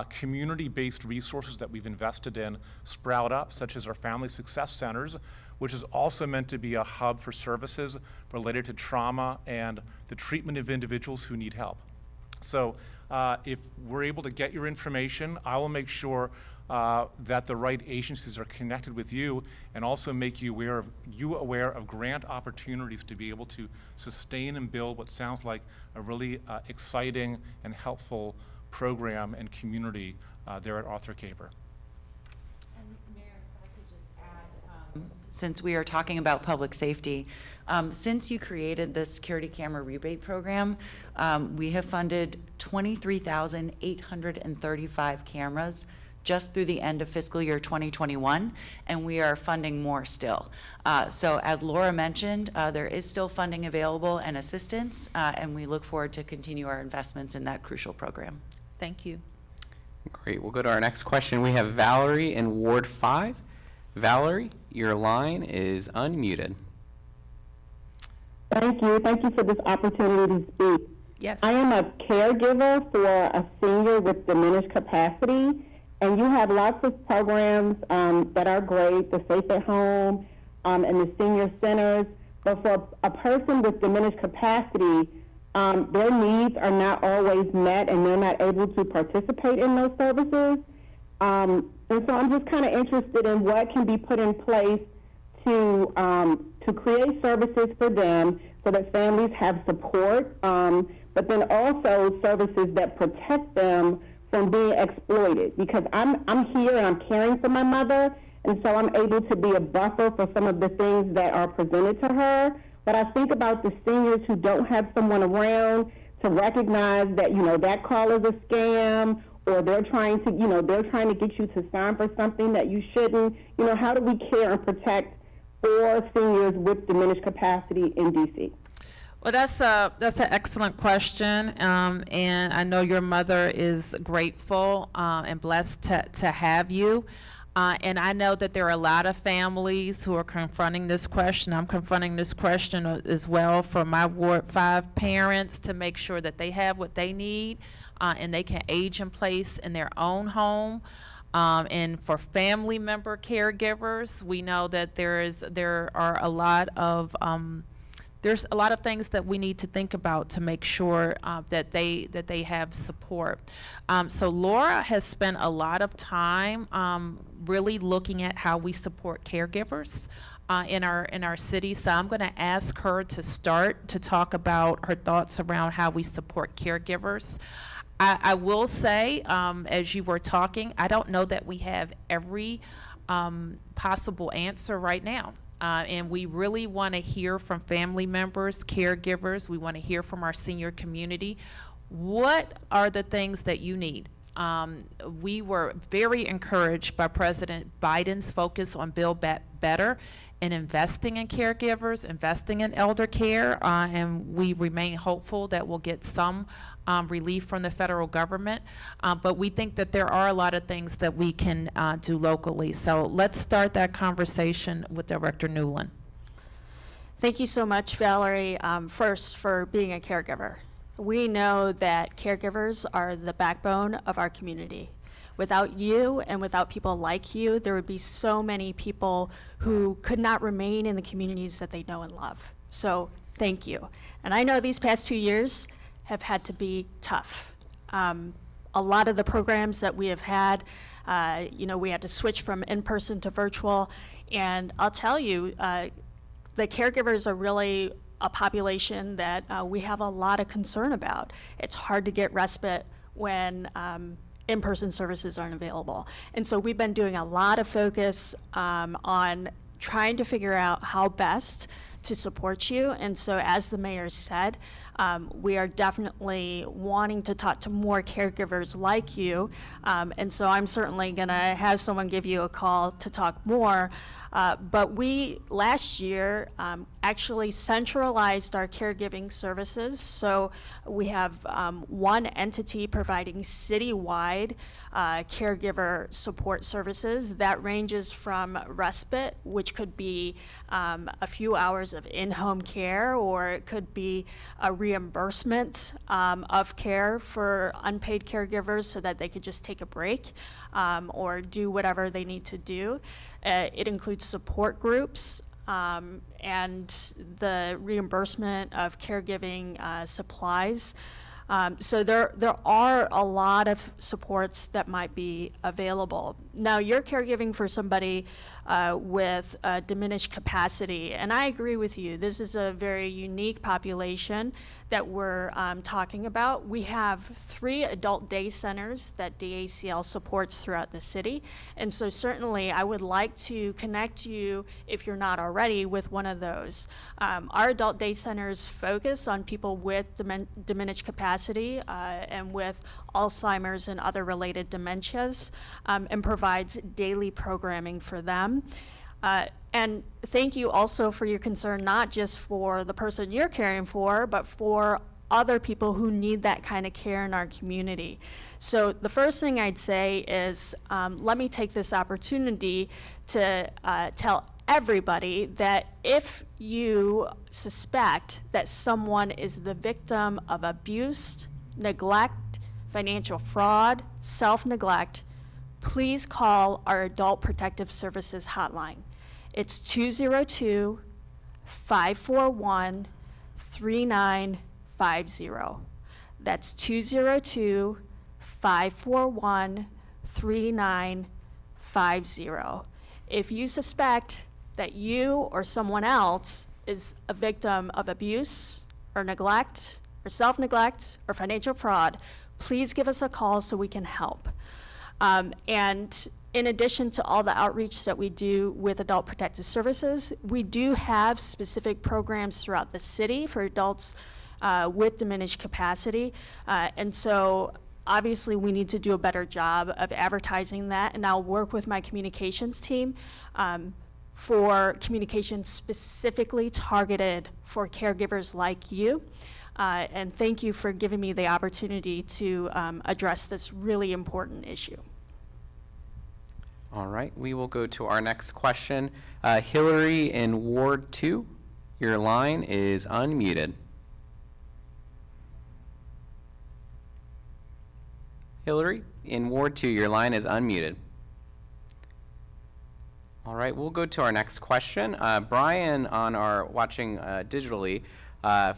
community-based resources that we've invested in sprout up, such as our Family Success Centers, which is also meant to be a hub for services related to trauma and the treatment of individuals who need help. So If we're able to get your information, I will make sure that the right agencies are connected with you, and also make you aware of grant opportunities to be able to sustain and build what sounds like a really exciting and helpful program and community there at Arthur Caper. Since we are talking about public safety, since you created the security camera rebate program, we have funded 23,835 cameras just through the end of fiscal year 2021, and we are funding more still. So as Laura mentioned, there is still funding available and assistance, and we look forward to continue our investments in that crucial program. Thank you. Great. We'll go to our next question. We have Valerie in Ward 5. Valerie, your line is unmuted. Thank you. Thank you for this opportunity to speak. Yes. I am a caregiver for a senior with diminished capacity, and you have lots of programs that are great, the Safe at Home and the senior centers. But for a person with diminished capacity, their needs are not always met, and they're not able to participate in those services. And so I'm just kind of interested in what can be put in place to create services for them so that families have support, but then also services that protect them from being exploited. Because I'm here and I'm caring for my mother, and so I'm able to be a buffer for some of the things that are presented to her. But I think about the seniors who don't have someone around to recognize that, that call is a scam, or they're trying to get you to sign for something that you shouldn't. How do we care and protect for seniors with diminished capacity in DC? Well, that's an excellent question, and I know your mother is grateful and blessed to have you. And I know that there are a lot of families who are confronting this question. I'm confronting this question as well for my Ward 5 parents, to make sure that they have what they need and they can age in place in their own home. And for family member caregivers, we know that there are a lot of there's a lot of things that we need to think about to make sure that they have support. So Laura has spent a lot of time really looking at how we support caregivers in our city. So I'm going to ask her to start to talk about her thoughts around how we support caregivers. I will say, as you were talking, I don't know that we have every possible answer right now. And we really want to hear from family members, caregivers. We want to hear from our senior community. What are the things that you need? We were very encouraged by President Biden's focus on Build Back Better and investing in caregivers, investing in elder care, and we remain hopeful that we'll get some relief from the federal government. But we think that there are a lot of things that we can do locally. So let's start that conversation with Director Newland. Thank you so much, Valerie, first for being a caregiver. We know that caregivers are the backbone of our community. Without you and without people like you, there would be so many people who could not remain in the communities that they know and love. So thank you. And I know these past 2 years have had to be tough. A lot of the programs that we have had, we had to switch from in-person to virtual. And I'll tell you, the caregivers are really a population that we have a lot of concern about. It's hard to get respite when in-person services aren't available. And so we've been doing a lot of focus on trying to figure out how best to support you. And so as the mayor said, we are definitely wanting to talk to more caregivers like you. And so I'm certainly gonna have someone give you a call to talk more. But we, last year, actually centralized our caregiving services. So we have one entity providing citywide caregiver support services. That ranges from respite, which could be a few hours of in-home care, or it could be a reimbursement of care for unpaid caregivers so that they could just take a break or do whatever they need to do. It includes support groups and the reimbursement of caregiving supplies. So there are a lot of supports that might be available. Now, you're caregiving for somebody with diminished capacity, and I agree with you. This is a very unique population that we're talking about. We have 3 adult day centers that DACL supports throughout the city, and so certainly I would like to connect you, if you're not already, with one of those. Our adult day centers focus on people with diminished capacity and with Alzheimer's and other related dementias, and provides daily programming for them. And thank you also for your concern, not just for the person you're caring for, but for other people who need that kind of care in our community. So the first thing I'd say is, let me take this opportunity to tell everybody that if you suspect that someone is the victim of abuse, neglect, financial fraud, self-neglect, please call our Adult Protective Services hotline. It's 202-541-3950. That's 202-541-3950. If you suspect that you or someone else is a victim of abuse or neglect or self-neglect or financial fraud, please give us a call so we can help. And in addition to all the outreach that we do with Adult Protective Services, we do have specific programs throughout the city for adults with diminished capacity. And so obviously we need to do a better job of advertising that, and I'll work with my communications team for communications specifically targeted for caregivers like you. And thank you for giving me the opportunity to address this really important issue. All right, we will go to our next question. Hillary in Ward 2, your line is unmuted. Hillary in Ward 2, your line is unmuted. All right, we'll go to our next question. Brian on our watching digitally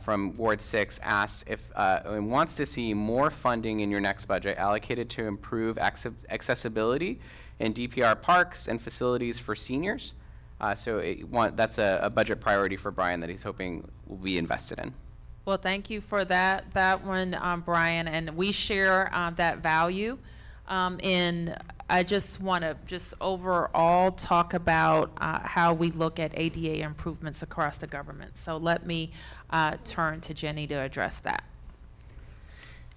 from Ward 6 asked if and wants to see more funding in your next budget allocated to improve accessibility in DPR parks and facilities for seniors. That's a budget priority for Brian that he's hoping will be invested in. Well, thank you for that one, Brian, and we share that value. And I just want to overall talk about how we look at ADA improvements across the government. So let me turn to Jenny to address that.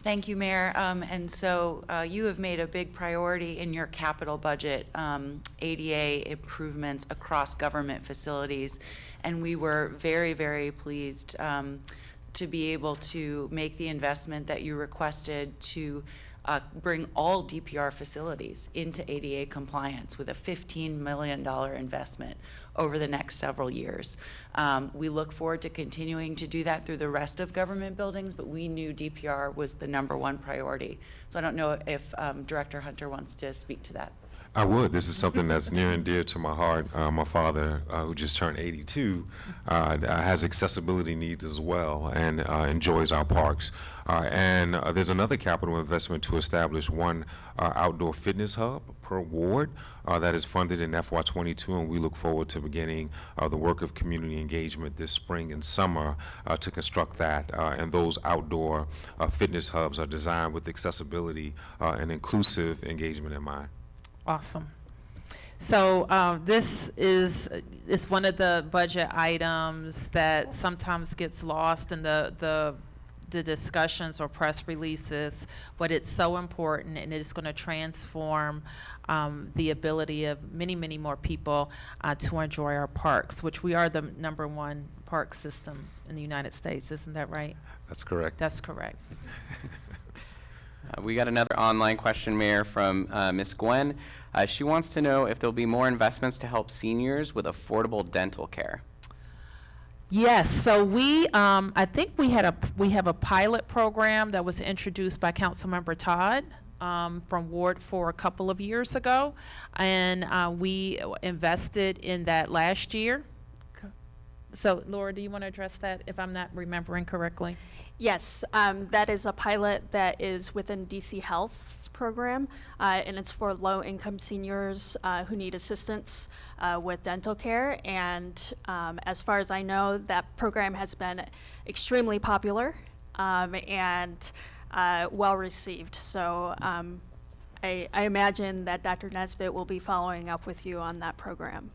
Thank you, Mayor. And so you have made a big priority in your capital budget, ADA improvements across government facilities. And we were very, very pleased to be able to make the investment that you requested to bring all DPR facilities into ADA compliance with a $15 million investment over the next several years. We look forward to continuing to do that through the rest of government buildings, but we knew DPR was the #1 priority. So I don't know if Director Hunter wants to speak to that. I would. This is something that's near and dear to my heart. My father, who just turned 82, has accessibility needs as well and enjoys our parks. And there's another capital investment to establish one outdoor fitness hub per ward that is funded in FY22, and we look forward to beginning the work of community engagement this spring and summer to construct that. And those outdoor fitness hubs are designed with accessibility and inclusive engagement in mind. Awesome. So this is one of the budget items that sometimes gets lost in the discussions or press releases, but it's so important, and it's going to transform the ability of many, many more people to enjoy our parks, which we are the #1 park system in the United States. Isn't that right? That's correct. That's correct. We got another online question, Mayor, from Ms. Gwen. She wants to know if there'll be more investments to help seniors with affordable dental care. Yes, so I think we have a pilot program that was introduced by Councilmember Todd from Ward 4 a couple of years ago, and we invested in that last year. So Laura, do you want to address that if I'm not remembering correctly? Yes, that is a pilot that is within DC Health's program, and it's for low-income seniors who need assistance with dental care. And as far as I know, that program has been extremely popular and well received. So I imagine that Dr. Nesbitt will be following up with you on that program.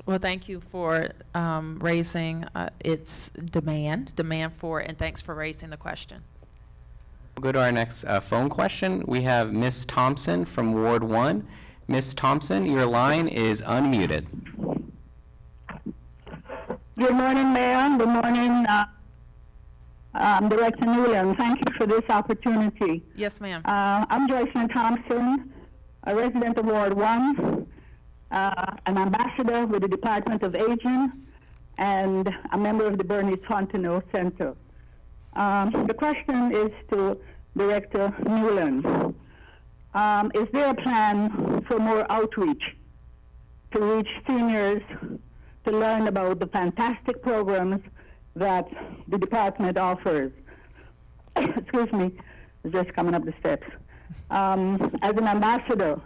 Well, thank you for raising its demand for, and thanks for raising the question. We'll go to our next phone question. We have Miss Thompson from Ward 1. Miss Thompson, your line is unmuted. Good morning, Mayor. Good morning, Director Newland. Thank you for this opportunity. Yes, ma'am. I'm Joycelyn Thompson, a resident of Ward 1, an ambassador with the Department of Aging, and a member of the Bernice Fontenot Center. The question is to Director Newland. Is there a plan for more outreach to reach seniors to learn about the fantastic programs that the department offers? Excuse me, just coming up the steps. As an ambassador,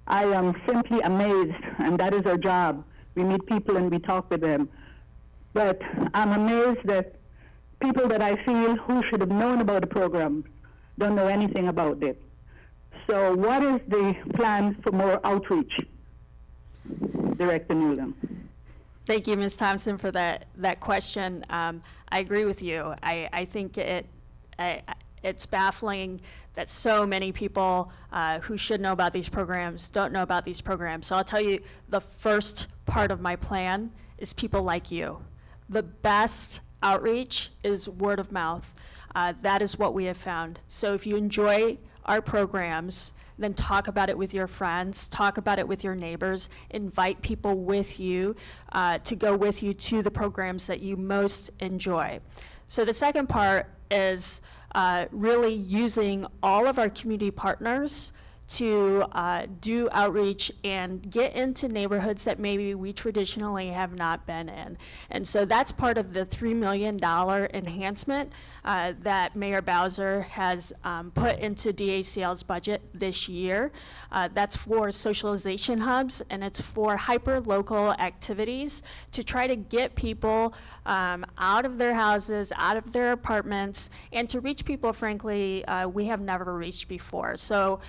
I am simply amazed, and that is our job. We meet people and we talk with them. But I'm amazed that people that I feel who should have known about the program don't know anything about it. So what is the plan for more outreach, Director Newland? Thank you, Ms. Thompson, for that question. I agree with you. I think it's baffling that so many people who should know about these programs don't know about these programs. So I'll tell you, the first part of my plan is people like you. The best outreach is word of mouth. That is what we have found. So if you enjoy our programs, then talk about it with your friends, talk about it with your neighbors, invite people with you to go with you to the programs that you most enjoy. So the second part is really using all of our community partners to do outreach and get into neighborhoods that maybe we traditionally have not been in. And so that's part of the $3 million enhancement that Mayor Bowser has put into DACL's budget this year. That's for socialization hubs, and it's for hyper-local activities to try to get people out of their houses, out of their apartments, and to reach people, frankly, we have never reached before. So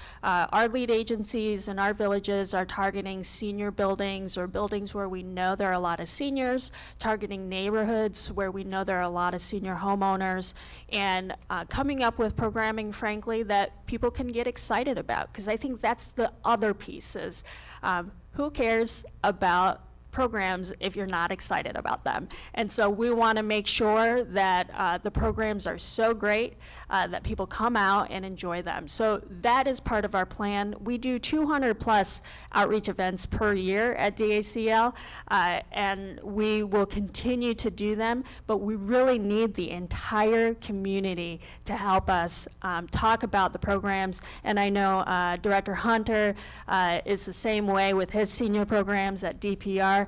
our lead agencies in our villages are targeting senior buildings or buildings where we know there are a lot of seniors, targeting neighborhoods where we know there are a lot of senior homeowners, and coming up with programming, frankly, that people can get excited about. Because I think that's the other piece is who cares about programs if you're not excited about them. And so we want to make sure that the programs are so great that people come out and enjoy them. So that is part of our plan. We do 200 plus outreach events per year at DACL, and we will continue to do them, but we really need the entire community to help us talk about the programs. And I know Director Hunter is the same way with his senior programs at DPR.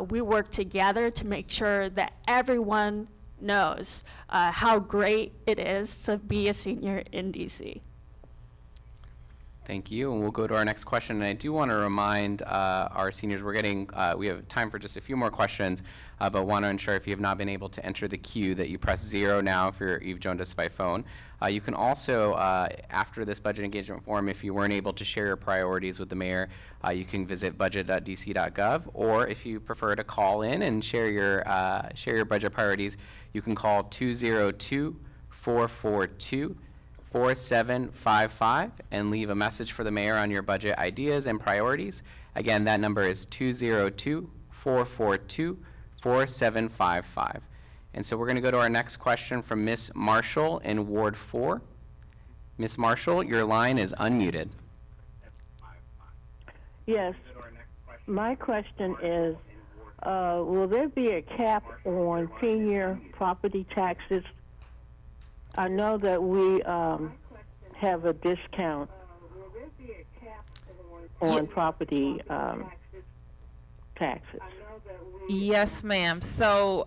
We work together to make sure that everyone knows how great it is to be a senior in DC. Thank you, and we'll go to our next question. And I do want to remind our seniors, we have time for just a few more questions, but want to ensure if you have not been able to enter the queue that you press 0 now if you've joined us by phone. You can also, after this budget engagement forum, if you weren't able to share your priorities with the mayor, you can visit budget.dc.gov, or if you prefer to call in and share your budget priorities, you can call 202-442-4755 and leave a message for the mayor on your budget ideas and priorities. Again, that number is 202-442-4755. And so we're going to go to our next question from Miss Marshall in Ward 4. Miss Marshall, your line is unmuted. Yes. My question is, will there be a cap on senior property taxes? I know that we have a discount on property taxes. Yes, ma'am. So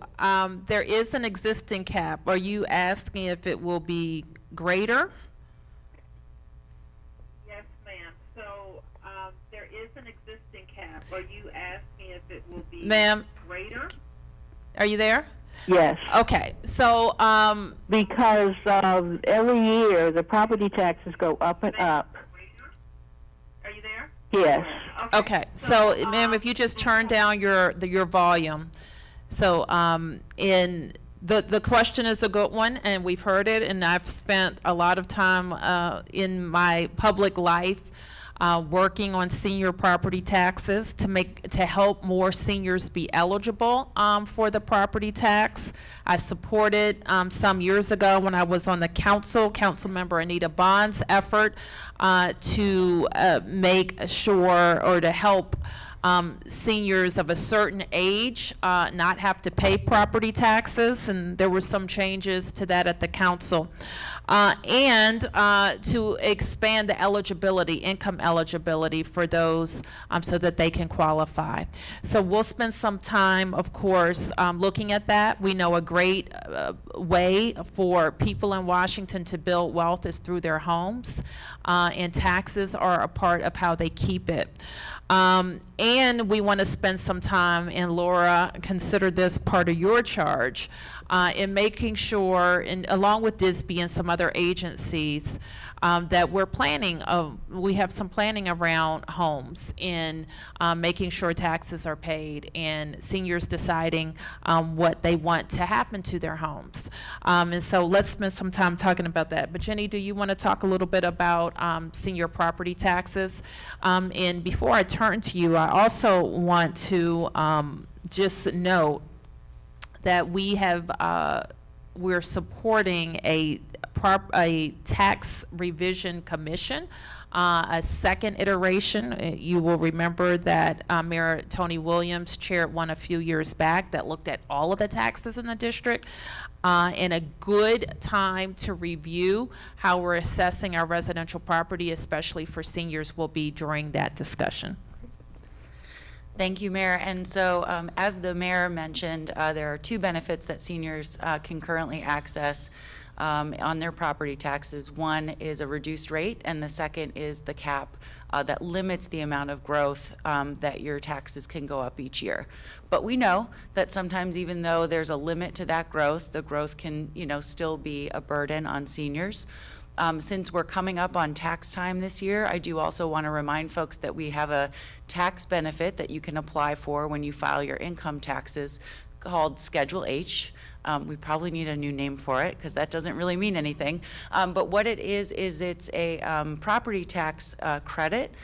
there is an existing cap. Are you asking if it will be greater? Yes, ma'am. So there is an existing cap. Are you asking if it will be Ma'am, greater? are you there? Yes, Okay, so because every year the property taxes go up and up. Are you there? Yes. okay, so ma'am, if you just turn down your volume. So in the question is a good one, and we've heard it, and I've spent a lot of time in my public life working on senior property taxes to help more seniors be eligible for the property tax. I supported some years ago when I was on the council member Anita Bond's effort to make sure or to help seniors of a certain age not have to pay property taxes, and there were some changes to that at the council. And to expand the eligibility, income eligibility for those so that they can qualify. So we'll spend some time, of course, looking at that. We know a great way for people in Washington to build wealth is through their homes, and taxes are a part of how they keep it. And we want to spend some time, and Laura, consider this part of your charge, in making sure, and along with DSB and some other agencies, that we're planning, we have some planning around homes in making sure taxes are paid and seniors deciding what they want to happen to their homes. And so let's spend some time talking about that. But Jenny, do you want to talk a little bit about senior property taxes? And before I turn to you, I also want to just note that we're supporting a tax revision commission, a second iteration. You will remember that Mayor Tony Williams chaired one a few years back that looked at all of the taxes in the district, and a good time to review how we're assessing our residential property, especially for seniors, will be during that discussion. Thank you, Mayor. And so, as the Mayor mentioned, there are two benefits that seniors can currently access on their property taxes. One is a reduced rate, and the second is the cap that limits the amount of growth that your taxes can go up each year. But we know that sometimes, even though there's a limit to that growth, the growth can, still be a burden on seniors. Since we're coming up on tax time this year, I do also want to remind folks that we have a tax benefit that you can apply for when you file your income taxes called Schedule H. We probably need a new name for it because that doesn't really mean anything. But what it is it's a property tax credit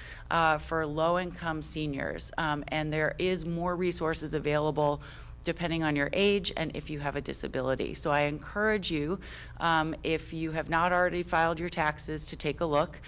for low-income seniors. And there is more resources available depending on your age and if you have a disability. So I encourage you, if you have not already filed your taxes, to take a look.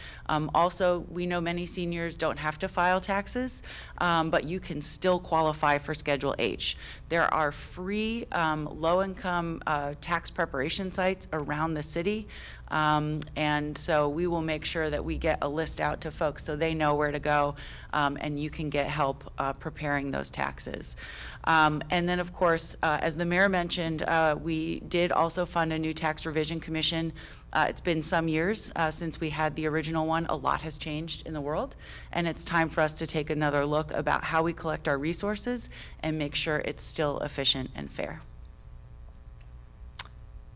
Also, we know many seniors don't have to file taxes, but you can still qualify for Schedule H. There are free low-income tax preparation sites around the city. And so we will make sure that we get a list out to folks so they know where to go, and you can get help preparing those taxes. And then, of course, as the Mayor mentioned, we did also fund a new tax revision commission. It's been some years since we had the original one. A lot has changed in the world, and it's time for us to take another look about how we collect our resources and make sure it's still efficient and fair.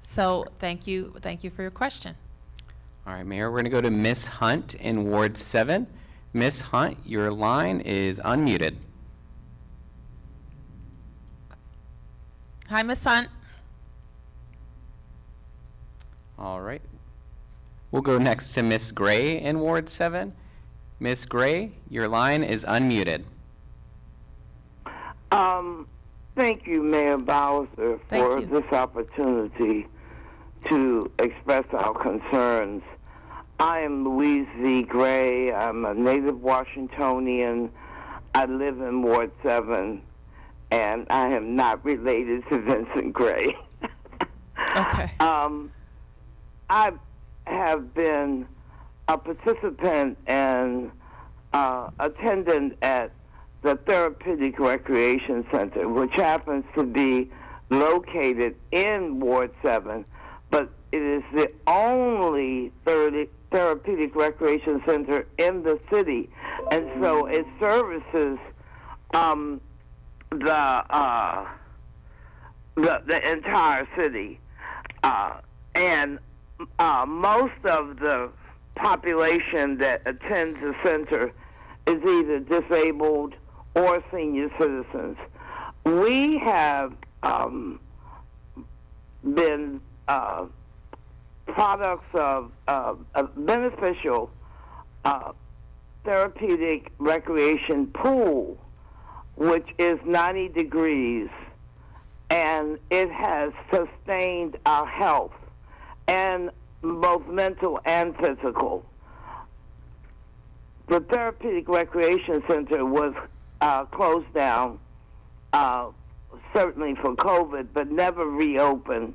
So thank you for your question. All right, Mayor, we're going to go to Miss Hunt in Ward 7. Miss Hunt, your line is unmuted. Hi, Ms. Hunt. All right. We'll go next to Miss Gray in Ward 7. Miss Gray, your line is unmuted. Thank you, Mayor Bowser, for this opportunity to express our concerns. I am Louise V. Gray. I'm a native Washingtonian. I live in Ward 7, and I am not related to Vincent Gray. Okay. I have been a participant and attendant at the Therapeutic Recreation Center, which happens to be located in Ward 7, but it is the only therapeutic recreation center in the city, and so it services the entire city, and most of the population that attends the center is either disabled or senior citizens. We have been products of a beneficial therapeutic recreation pool, which is 90 degrees, and it has sustained our health, and both mental and physical. The Therapeutic Recreation Center was closed down, certainly for COVID, but never reopened,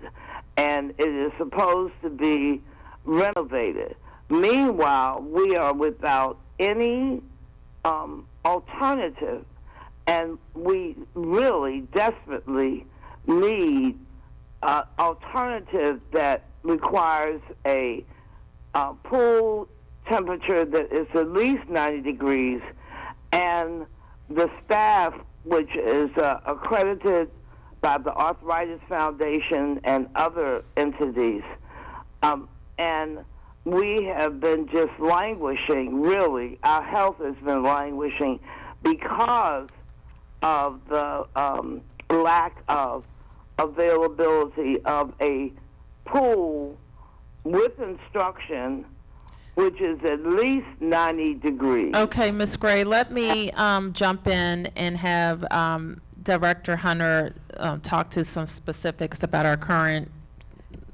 and it is supposed to be renovated. Meanwhile, we are without any alternative, and we really desperately need alternative that requires a pool temperature that is at least 90 degrees, and the staff, which is accredited by the Arthritis Foundation and other entities, and we have been just languishing, really. Our health has been languishing because of the lack of availability of a pool with instruction, which is at least 90 degrees. Okay, Ms. Gray, let me jump in and have Director Hunter talk to some specifics about our current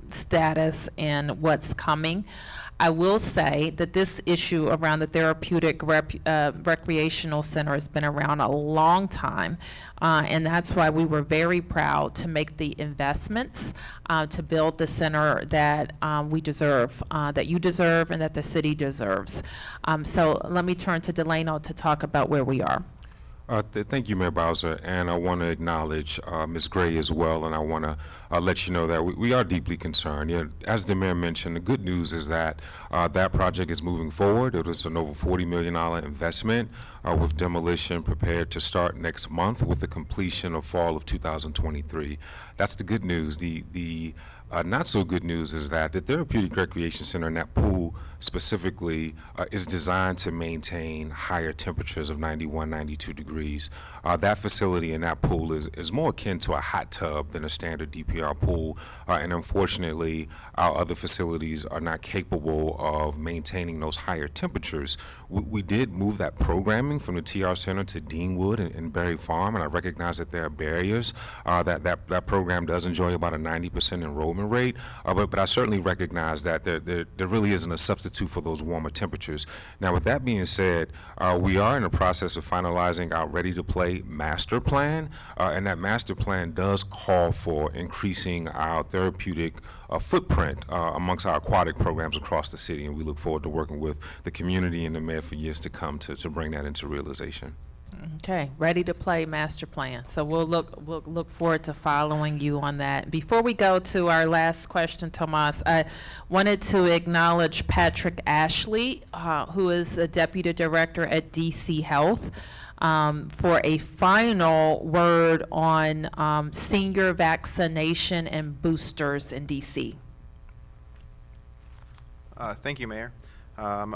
status and what's coming. I will say that this issue around the therapeutic recreational center has been around a long time, and that's why we were very proud to make the investments to build the center that we deserve, that you deserve, and that the city deserves. So let me turn to Delano to talk about where we are. Thank you, Mayor Bowser, and I want to acknowledge Ms. Gray as well, and I want to let you know that we are deeply concerned. You know, as the mayor mentioned, the good news is that that project is moving forward. It was an over $40 million investment with demolition prepared to start next month with the completion of fall of 2023. That's the good news. The not so good news is that the Therapeutic Recreation Center and that pool specifically is designed to maintain higher temperatures of 91, 92 degrees. That facility and that pool is more akin to a hot tub than a standard DPR pool, and unfortunately our other facilities are not capable of maintaining those higher temperatures. We did move that programming from the TR Center to Deanwood and Berry Farm, and I recognize that there are barriers. That program does enjoy about a 90% enrollment rate, but I certainly recognize that there really isn't a substitute for those warmer temperatures. Now, with that being said, we are in the process of finalizing our Ready to Play master plan, and that master plan does call for increasing our therapeutic footprint amongst our aquatic programs across the city, and we look forward to working with the community and the mayor for years to come to bring that into realization. Okay, Ready to Play master plan. So we'll look forward to following you on that. Before we go to our last question, Tomas, I wanted to acknowledge Patrick Ashley, who is the Deputy Director at DC Health, for a final word on senior vaccination and boosters in DC. Thank you, Mayor.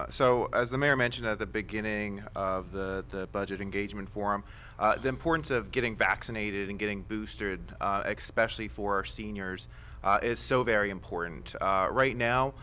So as the mayor mentioned at the beginning of the budget engagement forum, the importance of getting vaccinated and getting boosted, especially for our seniors, is so very important. Right now,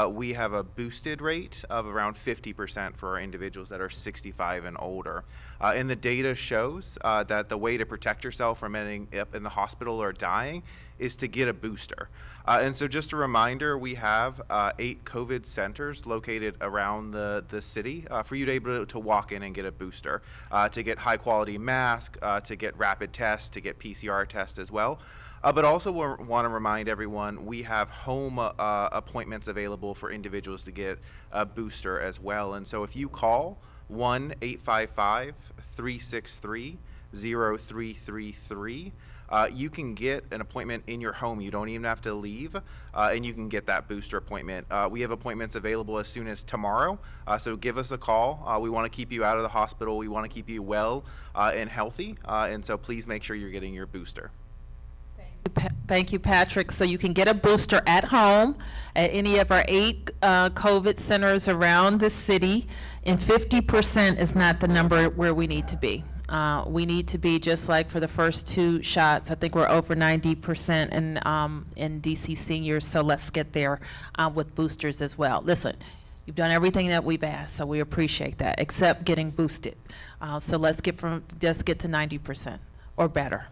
we have a boosted rate of around 50% for our individuals that are 65 and older. And the data shows that the way to protect yourself from ending up in the hospital or dying is to get a booster. And so just a reminder, we have 8 COVID centers located around the city for you to be able to walk in and get a booster, to get high quality mask, to get rapid tests, to get PCR tests as well. But also want to remind everyone, we have home appointments available for individuals to get a booster as well. And so if you call 1-855-363-0333. You can get an appointment in your home. You don't even have to leave, and you can get that booster appointment. We have appointments available as soon as tomorrow, so give us a call. We want to keep you out of the hospital. We want to keep you well and healthy, and so please make sure you're getting your booster. Thank you, Patrick. So you can get a booster at home at any of our 8 COVID centers around the city, and 50% is not the number where we need to be. We need to be just like for the first 2 shots. I think we're over 90% in DC seniors, so let's get there with boosters as well. Listen, you've done everything that we've asked, so we appreciate that, except getting boosted. So let's get to 90% or better.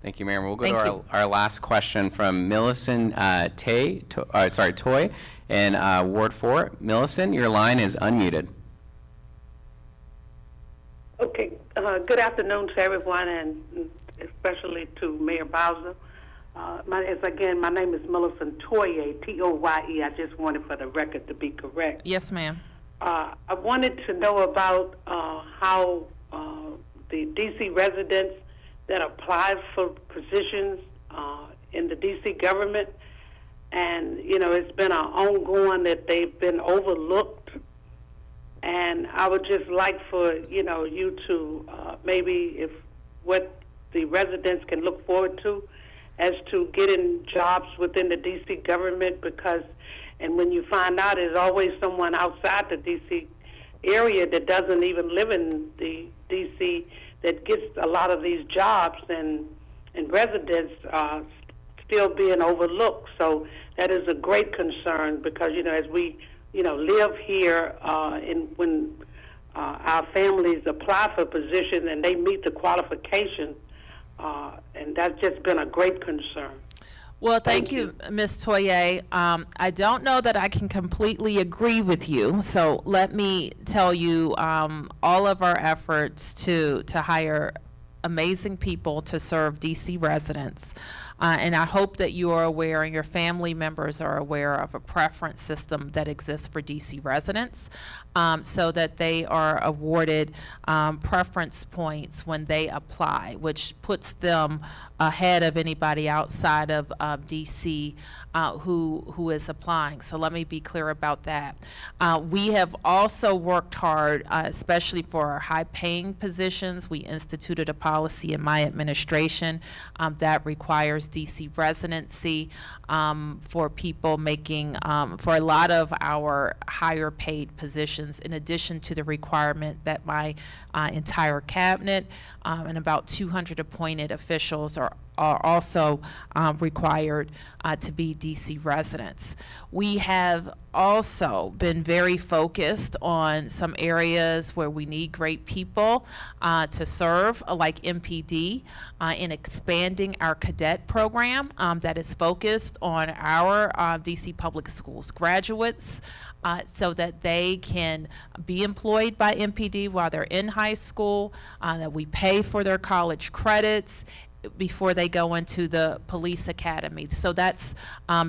Thank you, Mayor. We'll go Thank to you. our last question from Millicent Toy in Ward 4. Millicent, your line is unmuted. Okay, good afternoon to everyone, and especially to Mayor Bowser. My name is Millicent Toye, T-O-Y-E. I just wanted for the record to be correct. Yes, ma'am. I wanted to know about how the D.C. residents that applied for positions in the D.C. government, and, it's been an ongoing that they've been overlooked. And I would just like for, you to maybe if what the residents can look forward to as to getting jobs within the D.C. government, and when you find out there's always someone outside the D.C. area that doesn't even live in the D.C. that gets a lot of these jobs, and residents still being overlooked. So that is a great concern because, as we live here, when our families apply for positions and they meet the qualifications, and that's just been a great concern. Well, thank you, Ms. Toye. I don't know that I can completely agree with you, so let me tell you all of our efforts to hire amazing people to serve DC residents. And I hope that you are aware and your family members are aware of a preference system that exists for DC residents, so that they are awarded preference points when they apply, which puts them ahead of anybody outside of DC who is applying. So let me be clear about that. We have also worked hard, especially for our high-paying positions. We instituted a policy in my administration that requires DC residency for people making, for a lot of our higher paid positions, in addition to the requirement that my entire cabinet and about 200 appointed officials are also required to be DC residents. We have also been very focused on some areas where we need great people to serve, like MPD, in expanding our cadet program that is focused on our DC public schools graduates, so that they can be employed by MPD while they're in high school, that we pay for their college credits before they go into the police academy. So that's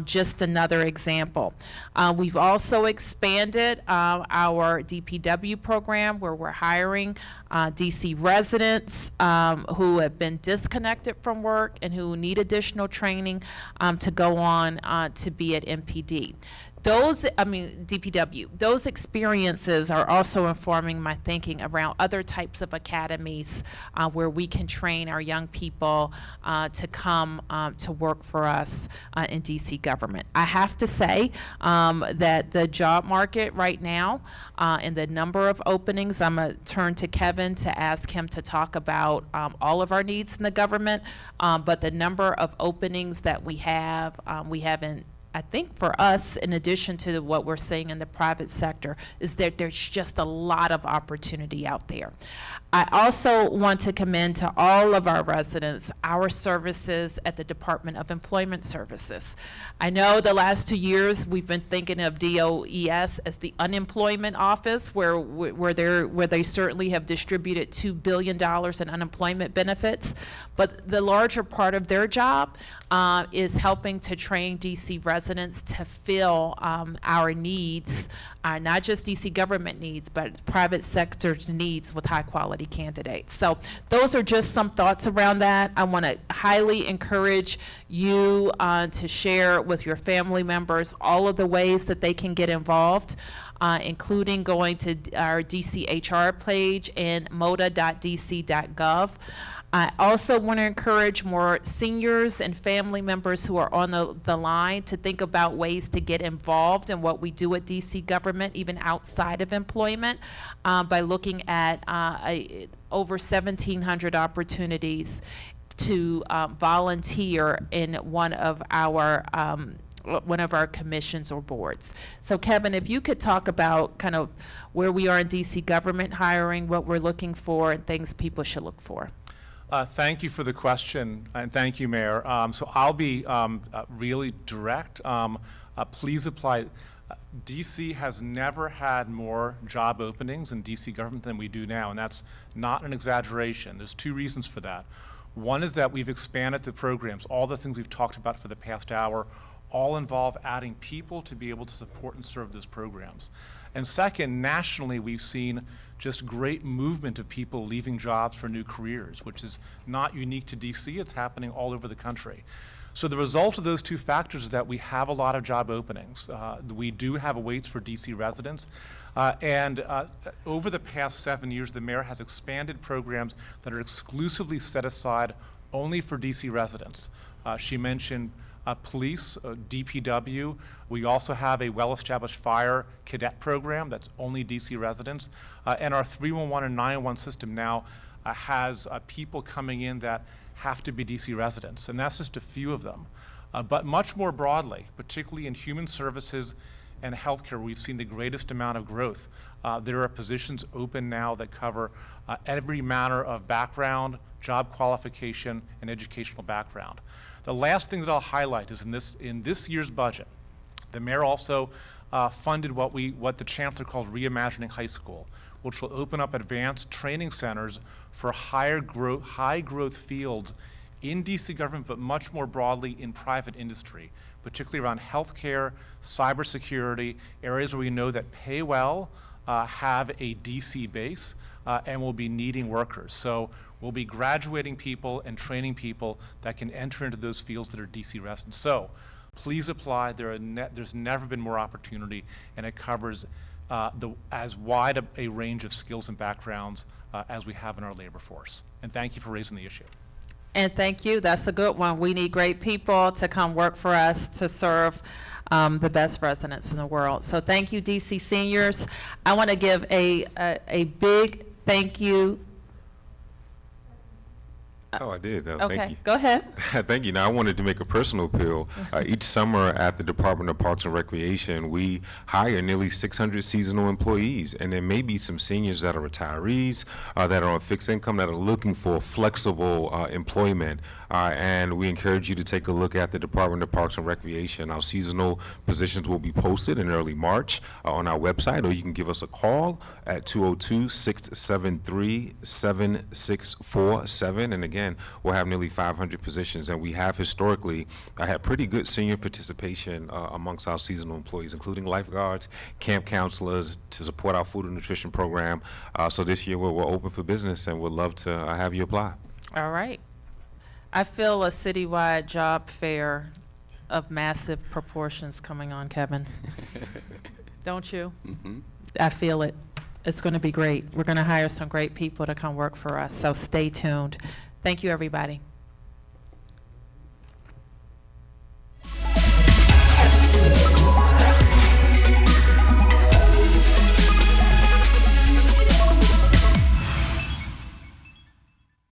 just another example. We've also expanded our DPW program, where we're hiring DC residents who have been disconnected from work and who need additional training to go on to be at MPD. DPW, those experiences are also informing my thinking around other types of academies where we can train our young people to come to work for us in DC government. I have to say that the job market right now and the number of openings, I'm going to turn to Kevin to ask him to talk about all of our needs in the government, but the number of openings that we haven't, I think for us, in addition to what we're seeing in the private sector, is that there's just a lot of opportunity out there. I also want to commend to all of our residents our services at the Department of Employment Services. I know the last 2 years we've been thinking of DOES as the unemployment office, where they certainly have distributed $2 billion in unemployment benefits, but the larger part of their job is helping to train DC residents residents to fill our needs, not just DC government needs, but private sector needs with high quality candidates. So those are just some thoughts around that. I want to highly encourage you to share with your family members all of the ways that they can get involved, including going to our DCHR page and Moda.dc.gov. I also want to encourage more seniors and family members who are on the line to think about ways to get involved in what we do at DC government, even outside of employment, by looking at over 1,700 opportunities to volunteer in one of our commissions or boards. So Kevin, if you could talk about kind of where we are in DC government hiring, what we're looking for, and things people should look for. Thank you for the question, and thank you, Mayor. So I'll be really direct. Please apply. DC has never had more job openings in DC government than we do now, and that's not an exaggeration. There's two reasons for that. One is that we've expanded the programs. All the things we've talked about for the past hour all involve adding people to be able to support and serve those programs. And second, nationally, we've seen just great movement of people leaving jobs for new careers, which is not unique to DC. It's happening all over the country. So the result of those two factors is that we have a lot of job openings. We do have waits for DC residents. And over the past 7 years, the mayor has expanded programs that are exclusively set aside only for DC residents. She mentioned police, DPW. We also have a well-established fire cadet program that's only DC residents. And our 311 and 911 system now has people coming in that have to be DC residents. And that's just a few of them. But much more broadly, particularly in human services and healthcare, we've seen the greatest amount of growth. There are positions open now that cover every manner of background, job qualification, and educational background. The last thing that I'll highlight is in this year's budget, the mayor also funded what the chancellor calls Reimagining High School, which will open up advanced training centers for high growth fields in DC government, but much more broadly in private industry, particularly around healthcare, cybersecurity, areas where we know that pay well, have a DC base, and will be needing workers. So we'll be graduating people and training people that can enter into those fields that are DC residents. So please apply. There's never been more opportunity, and it covers as wide a range of skills and backgrounds as we have in our labor force. And thank you for raising the issue. And thank you. That's a good one. We need great people to come work for us to serve the best residents in the world. So thank you, DC seniors. I want to give a big thank you. Oh, I did. Okay, thank you. Go ahead. Thank you. Now, I wanted to make a personal appeal. Each summer at the Department of Parks and Recreation, we hire nearly 600 seasonal employees, and there may be some seniors that are retirees, that are on fixed income, that are looking for flexible employment. And we encourage you to take a look at the Department of Parks and Recreation. Our seasonal positions will be posted in early March on our website, or you can give us a call at 202-673-7647. And again, we'll have nearly 500 positions, and we have historically had pretty good senior participation amongst our seasonal employees, including lifeguards, camp counselors, to support our food and nutrition program. So this year we're open for business, and we'd love to have you apply. All right. I feel a citywide job fair of massive proportions coming on, Kevin. Don't you? Mm-hmm. I feel it. It's going to be great. We're going to hire some great people to come work for us, so stay tuned. Thank you, everybody.